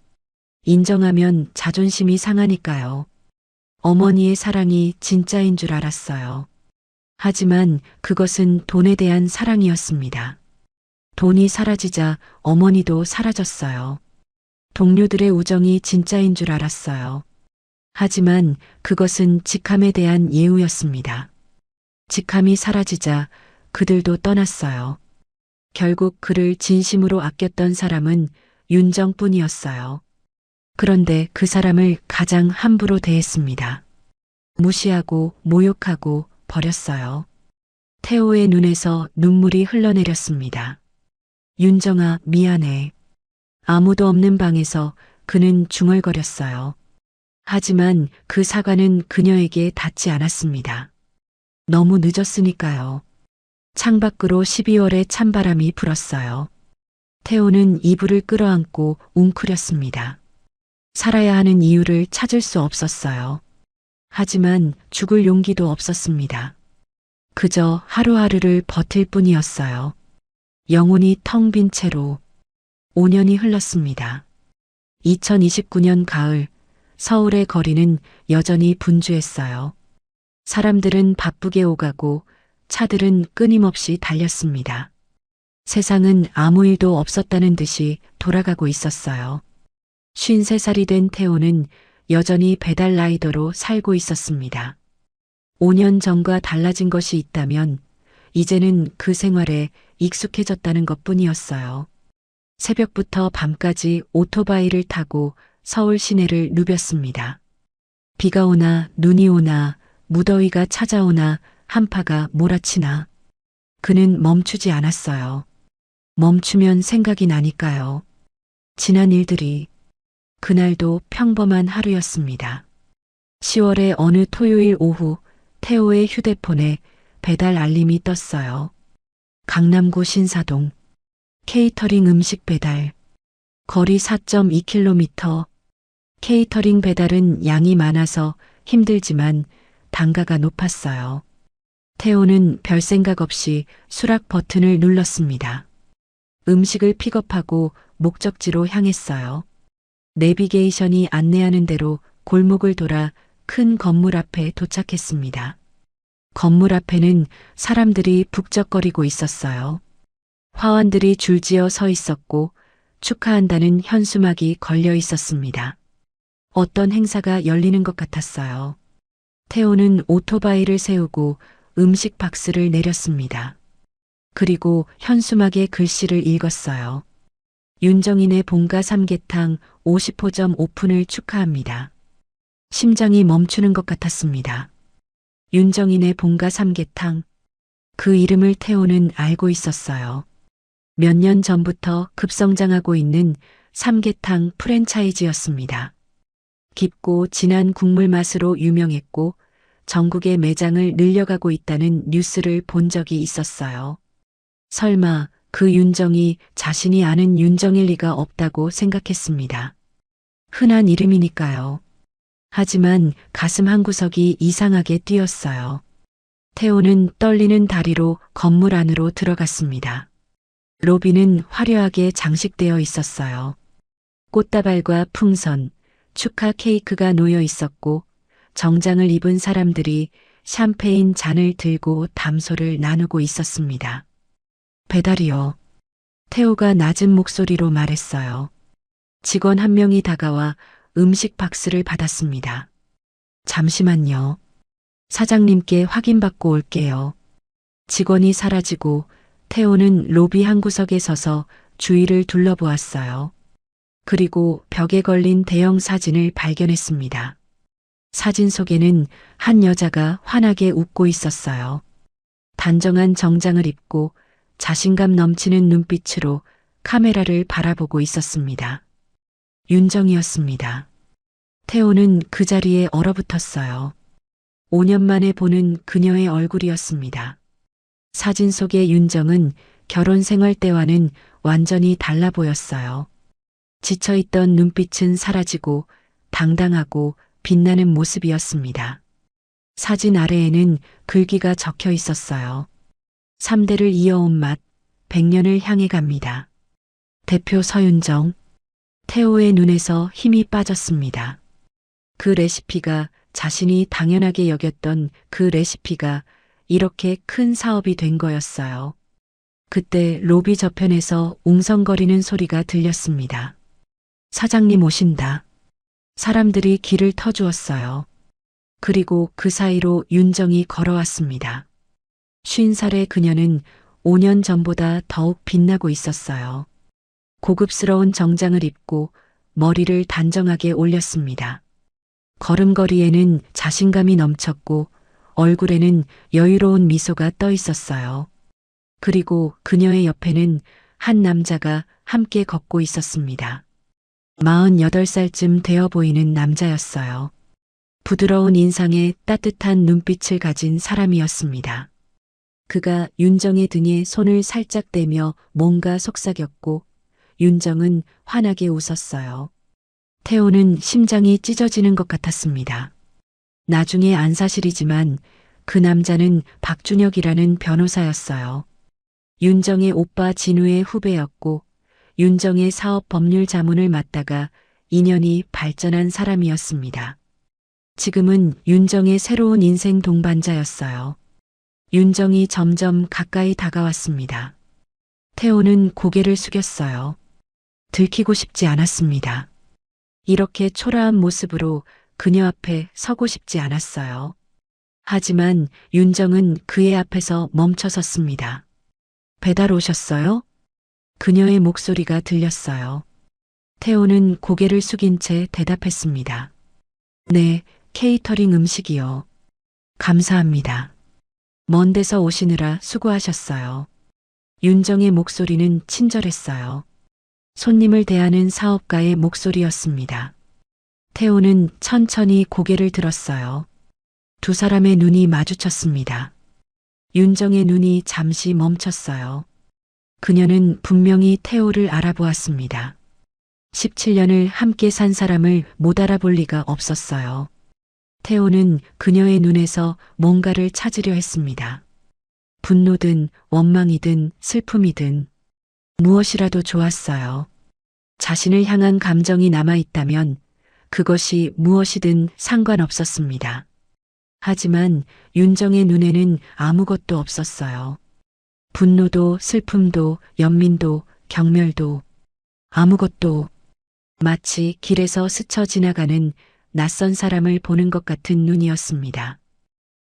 인정하면 자존심이 상하니까요. 어머니의 사랑이 진짜인 줄 알았어요. 하지만 그것은 돈에 대한 사랑이었습니다. 돈이 사라지자 어머니도 사라졌어요. 동료들의 우정이 진짜인 줄 알았어요. 하지만 그것은 직함에 대한 예우였습니다. 직함이 사라지자 그들도 떠났어요. 결국 그를 진심으로 아꼈던 사람은 윤정뿐이었어요. 그런데 그 사람을 가장 함부로 대했습니다. 무시하고 모욕하고 버렸어요. 태호의 눈에서 눈물이 흘러내렸습니다. 윤정아, 미안해. 아무도 없는 방에서 그는 중얼거렸어요. 하지만 그 사과는 그녀에게 닿지 않았습니다. 너무 늦었으니까요. 창밖으로 12월의 찬바람이 불었어요. 태호는 이불을 끌어안고 웅크렸습니다. 살아야 하는 이유를 찾을 수 없었어요. 하지만 죽을 용기도 없었습니다. 그저 하루하루를 버틸 뿐이었어요. 영혼이 텅 빈 채로 5년이 흘렀습니다. 2029년 가을, 서울의 거리는 여전히 분주했어요. 사람들은 바쁘게 오가고 차들은 끊임없이 달렸습니다. 세상은 아무 일도 없었다는 듯이 돌아가고 있었어요. 53살이 된 태호는 여전히 배달 라이더로 살고 있었습니다. 5년 전과 달라진 것이 있다면 이제는 그 생활에 익숙해졌다는 것뿐이었어요. 새벽부터 밤까지 오토바이를 타고 서울 시내를 누볐습니다. 비가 오나 눈이 오나 무더위가 찾아오나 한파가 몰아치나 그는 멈추지 않았어요. 멈추면 생각이 나니까요. 지난 일들이. 그날도 평범한 하루였습니다. 10월의 어느 토요일 오후 태호의 휴대폰에 배달 알림이 떴어요. 강남구 신사동 케이터링 음식 배달 거리 4.2km. 케이터링 배달은 양이 많아서 힘들지만 단가가 높았어요. 태호는 별 생각 없이 수락 버튼을 눌렀습니다. 음식을 픽업하고 목적지로 향했어요. 내비게이션이 안내하는 대로 골목을 돌아 큰 건물 앞에 도착했습니다. 건물 앞에는 사람들이 북적거리고 있었어요. 화환들이 줄지어 서 있었고 축하한다는 현수막이 걸려 있었습니다. 어떤 행사가 열리는 것 같았어요. 태호는 오토바이를 세우고 음식 박스를 내렸습니다. 그리고 현수막의 글씨를 읽었어요. 윤정인의 본가 삼계탕 50호점 오픈을 축하합니다. 심장이 멈추는 것 같았습니다. 윤정인의 본가 삼계탕. 그 이름을 태호는 알고 있었어요. 몇 년 전부터 급성장하고 있는 삼계탕 프랜차이즈였습니다. 깊고 진한 국물 맛으로 유명했고 전국의 매장을 늘려가고 있다는 뉴스를 본 적이 있었어요. 설마 그 윤정이 자신이 아는 윤정일 리가 없다고 생각했습니다. 흔한 이름이니까요. 하지만 가슴 한구석이 이상하게 뛰었어요. 태호는 떨리는 다리로 건물 안으로 들어갔습니다. 로비는 화려하게 장식되어 있었어요. 꽃다발과 풍선, 축하 케이크가 놓여 있었고 정장을 입은 사람들이 샴페인 잔을 들고 담소를 나누고 있었습니다. 배달이요. 태호가 낮은 목소리로 말했어요. 직원 한 명이 다가와 음식 박스를 받았습니다. 잠시만요. 사장님께 확인받고 올게요. 직원이 사라지고 태호는 로비 한 구석에 서서 주위를 둘러보았어요. 그리고 벽에 걸린 대형 사진을 발견했습니다. 사진 속에는 한 여자가 환하게 웃고 있었어요. 단정한 정장을 입고 자신감 넘치는 눈빛으로 카메라를 바라보고 있었습니다. 윤정이었습니다. 태호는 그 자리에 얼어붙었어요. 5년 만에 보는 그녀의 얼굴이었습니다. 사진 속의 윤정은 결혼 생활 때와는 완전히 달라 보였어요. 지쳐있던 눈빛은 사라지고 당당하고 빛나는 모습이었습니다. 사진 아래에는 글귀가 적혀 있었어요. 3대를 이어온 맛, 100년을 향해 갑니다. 대표 서윤정. 태호의 눈에서 힘이 빠졌습니다. 그 레시피가 자신이 당연하게 여겼던 그 레시피가 이렇게 큰 사업이 된 거였어요. 그때 로비 저편에서 웅성거리는 소리가 들렸습니다. 사장님 오신다. 사람들이 길을 터주었어요. 그리고 그 사이로 윤정이 걸어왔습니다. 50살의 그녀는 5년 전보다 더욱 빛나고 있었어요. 고급스러운 정장을 입고 머리를 단정하게 올렸습니다. 걸음걸이에는 자신감이 넘쳤고 얼굴에는 여유로운 미소가 떠 있었어요. 그리고 그녀의 옆에는 한 남자가 함께 걷고 있었습니다. 48살쯤 되어 보이는 남자였어요. 부드러운 인상에 따뜻한 눈빛을 가진 사람이었습니다. 그가 윤정의 등에 손을 살짝 대며 뭔가 속삭였고 윤정은 환하게 웃었어요. 태호는 심장이 찢어지는 것 같았습니다. 나중에 안 사실이지만 그 남자는 박준혁이라는 변호사였어요. 윤정의 오빠 진우의 후배였고 윤정의 사업 법률 자문을 맡다가 인연이 발전한 사람이었습니다. 지금은 윤정의 새로운 인생 동반자였어요. 윤정이 점점 가까이 다가왔습니다. 태호는 고개를 숙였어요. 들키고 싶지 않았습니다. 이렇게 초라한 모습으로 그녀 앞에 서고 싶지 않았어요. 하지만 윤정은 그의 앞에서 멈춰 섰습니다. 배달 오셨어요? 그녀의 목소리가 들렸어요. 태호는 고개를 숙인 채 대답했습니다. 네, 케이터링 음식이요. 감사합니다. 먼 데서 오시느라 수고하셨어요. 윤정의 목소리는 친절했어요. 손님을 대하는 사업가의 목소리였습니다. 태호는 천천히 고개를 들었어요. 두 사람의 눈이 마주쳤습니다. 윤정의 눈이 잠시 멈췄어요. 그녀는 분명히 태호를 알아보았습니다. 17년을 함께 산 사람을 못 알아볼 리가 없었어요. 태호는 그녀의 눈에서 뭔가를 찾으려 했습니다. 분노든 원망이든 슬픔이든 무엇이라도 좋았어요. 자신을 향한 감정이 남아있다면 그것이 무엇이든 상관없었습니다. 하지만 윤정의 눈에는 아무것도 없었어요. 분노도 슬픔도 연민도 경멸도 아무것도. 마치 길에서 스쳐 지나가는 낯선 사람을 보는 것 같은 눈이었습니다.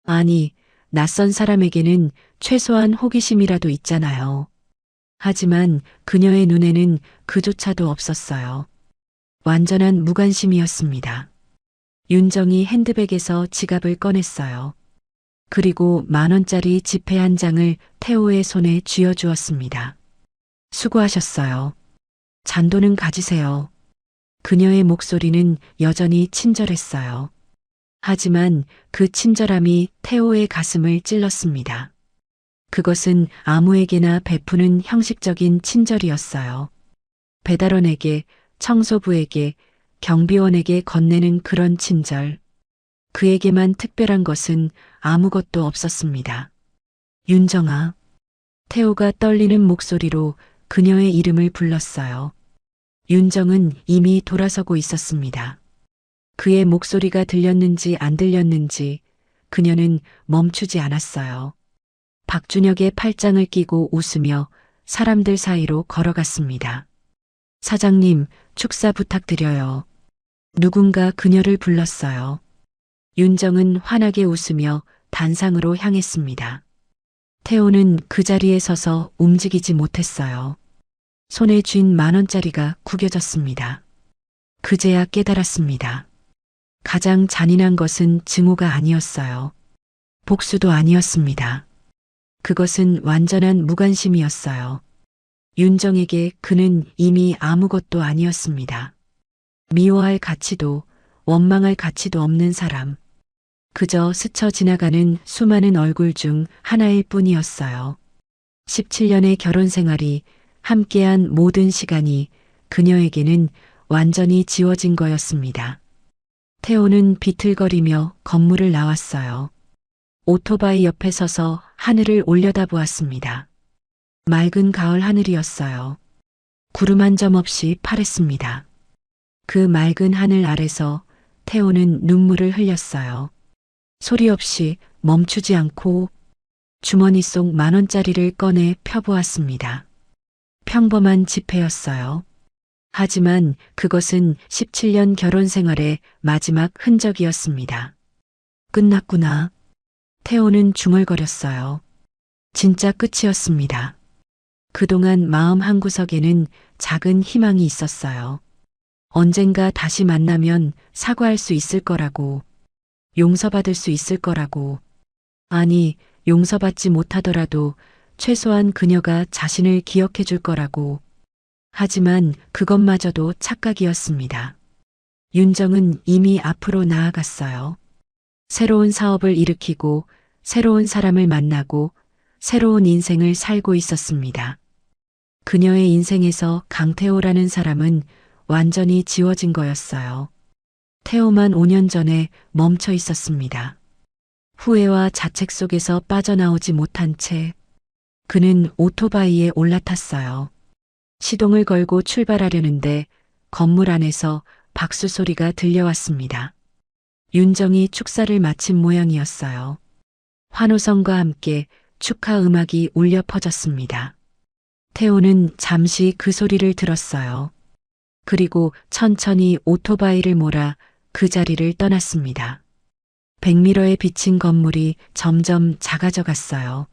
아니, 낯선 사람에게는 최소한 호기심이라도 있잖아요. 하지만 그녀의 눈에는 그조차도 없었어요. 완전한 무관심이었습니다. 윤정이 핸드백에서 지갑을 꺼냈어요. 그리고 10,000원짜리 지폐 한 장을 태호의 손에 쥐어주었습니다. 수고하셨어요. 잔돈은 가지세요. 그녀의 목소리는 여전히 친절했어요. 하지만 그 친절함이 태호의 가슴을 찔렀습니다. 그것은 아무에게나 베푸는 형식적인 친절이었어요. 배달원에게, 청소부에게, 경비원에게 건네는 그런 친절. 그에게만 특별한 것은 아무것도 없었습니다. 윤정아. 태호가 떨리는 목소리로 그녀의 이름을 불렀어요. 윤정은 이미 돌아서고 있었습니다. 그의 목소리가 들렸는지 안 들렸는지 그녀는 멈추지 않았어요. 박준혁의 팔짱을 끼고 웃으며 사람들 사이로 걸어갔습니다. 사장님, 축사 부탁드려요. 누군가 그녀를 불렀어요. 윤정은 환하게 웃으며 단상으로 향했습니다. 태호는 그 자리에 서서 움직이지 못했어요. 손에 쥔 10,000원짜리가 구겨졌습니다. 그제야 깨달았습니다. 가장 잔인한 것은 증오가 아니었어요. 복수도 아니었습니다. 그것은 완전한 무관심이었어요. 윤정에게 그는 이미 아무것도 아니었습니다. 미워할 가치도 원망할 가치도 없는 사람. 그저 스쳐 지나가는 수많은 얼굴 중 하나일 뿐이었어요. 17년의 결혼 생활이 함께한 모든 시간이 그녀에게는 완전히 지워진 거였습니다. 태호는 비틀거리며 건물을 나왔어요. 오토바이 옆에 서서 하늘을 올려다보았습니다. 맑은 가을 하늘이었어요. 구름 한 점 없이 파랬습니다. 그 맑은 하늘 아래서 태호는 눈물을 흘렸어요. 소리 없이 멈추지 않고 주머니 속 10,000원짜리를 꺼내 펴보았습니다. 평범한 지폐였어요. 하지만 그것은 17년 결혼 생활의 마지막 흔적이었습니다. 끝났구나. 태호는 중얼거렸어요. 진짜 끝이었습니다. 그동안 마음 한구석에는 작은 희망이 있었어요. 언젠가 다시 만나면 사과할 수 있을 거라고, 용서받을 수 있을 거라고. 아니, 용서받지 못하더라도 최소한 그녀가 자신을 기억해 줄 거라고. 하지만 그것마저도 착각이었습니다. 윤정은 이미 앞으로 나아갔어요. 새로운 사업을 일으키고 새로운 사람을 만나고 새로운 인생을 살고 있었습니다. 그녀의 인생에서 강태호라는 사람은 완전히 지워진 거였어요. 태호만 5년 전에 멈춰 있었습니다. 후회와 자책 속에서 빠져나오지 못한 채 그는 오토바이에 올라탔어요. 시동을 걸고 출발하려는데 건물 안에서 박수 소리가 들려왔습니다. 윤정이 축사를 마친 모양이었어요. 환호성과 함께 축하 음악이 울려 퍼졌습니다. 태호는 잠시 그 소리를 들었어요. 그리고 천천히 오토바이를 몰아 그 자리를 떠났습니다. 백미러에 비친 건물이 점점 작아져 갔어요.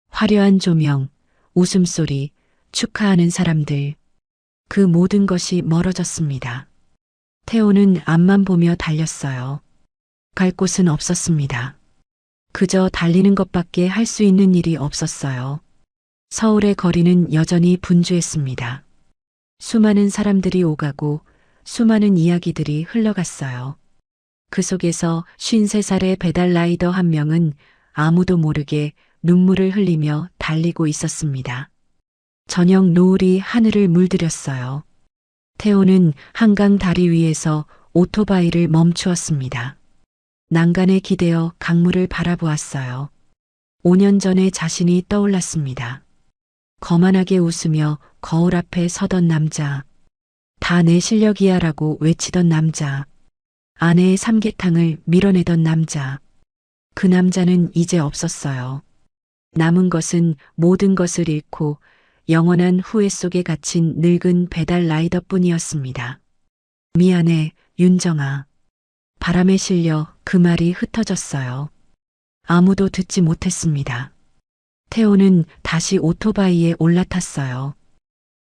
화려한 조명, 웃음소리, 축하하는 사람들. 그 모든 것이 멀어졌습니다. 태호는 앞만 보며 달렸어요. 갈 곳은 없었습니다. 그저 달리는 것밖에 할 수 있는 일이 없었어요. 서울의 거리는 여전히 분주했습니다. 수많은 사람들이 오가고 수많은 이야기들이 흘러갔어요. 그 속에서 53살의 배달 라이더 한 명은 아무도 모르게 눈물을 흘리며 달리고 있었습니다. 저녁 노을이 하늘을 물들였어요. 태호는 한강 다리 위에서 오토바이를 멈추었습니다. 난간에 기대어 강물을 바라보았어요. 5년 전의 자신이 떠올랐습니다. 거만하게 웃으며 거울 앞에 서던 남자. 다 내 실력이야 라고 외치던 남자. 아내의 삼계탕을 밀어내던 남자. 그 남자는 이제 없었어요. 남은 것은 모든 것을 잃고 영원한 후회 속에 갇힌 늙은 배달 라이더뿐이었습니다. 미안해, 윤정아. 바람에 실려 그 말이 흩어졌어요. 아무도 듣지 못했습니다. 태호는 다시 오토바이에 올라탔어요.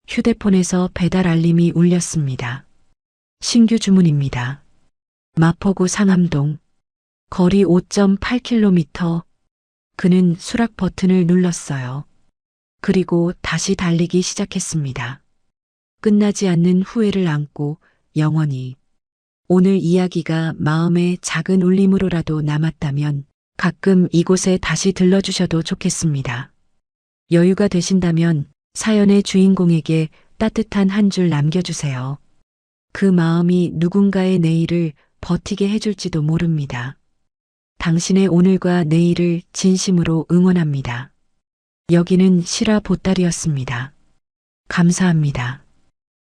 휴대폰에서 배달 알림이 울렸습니다. 신규 주문입니다. 마포구 상암동. 거리 5.8km. 그는 수락 버튼을 눌렀어요. 그리고 다시 달리기 시작했습니다. 끝나지 않는 후회를 안고 영원히. 오늘 이야기가 마음의 작은 울림으로라도 남았다면 가끔 이곳에 다시 들러주셔도 좋겠습니다. 여유가 되신다면 사연의 주인공에게 따뜻한 한 줄 남겨주세요. 그 마음이 누군가의 내일을 버티게 해줄지도 모릅니다. 당신의 오늘과 내일을 진심으로 응원합니다. 여기는 실화 보따리였습니다. 감사합니다.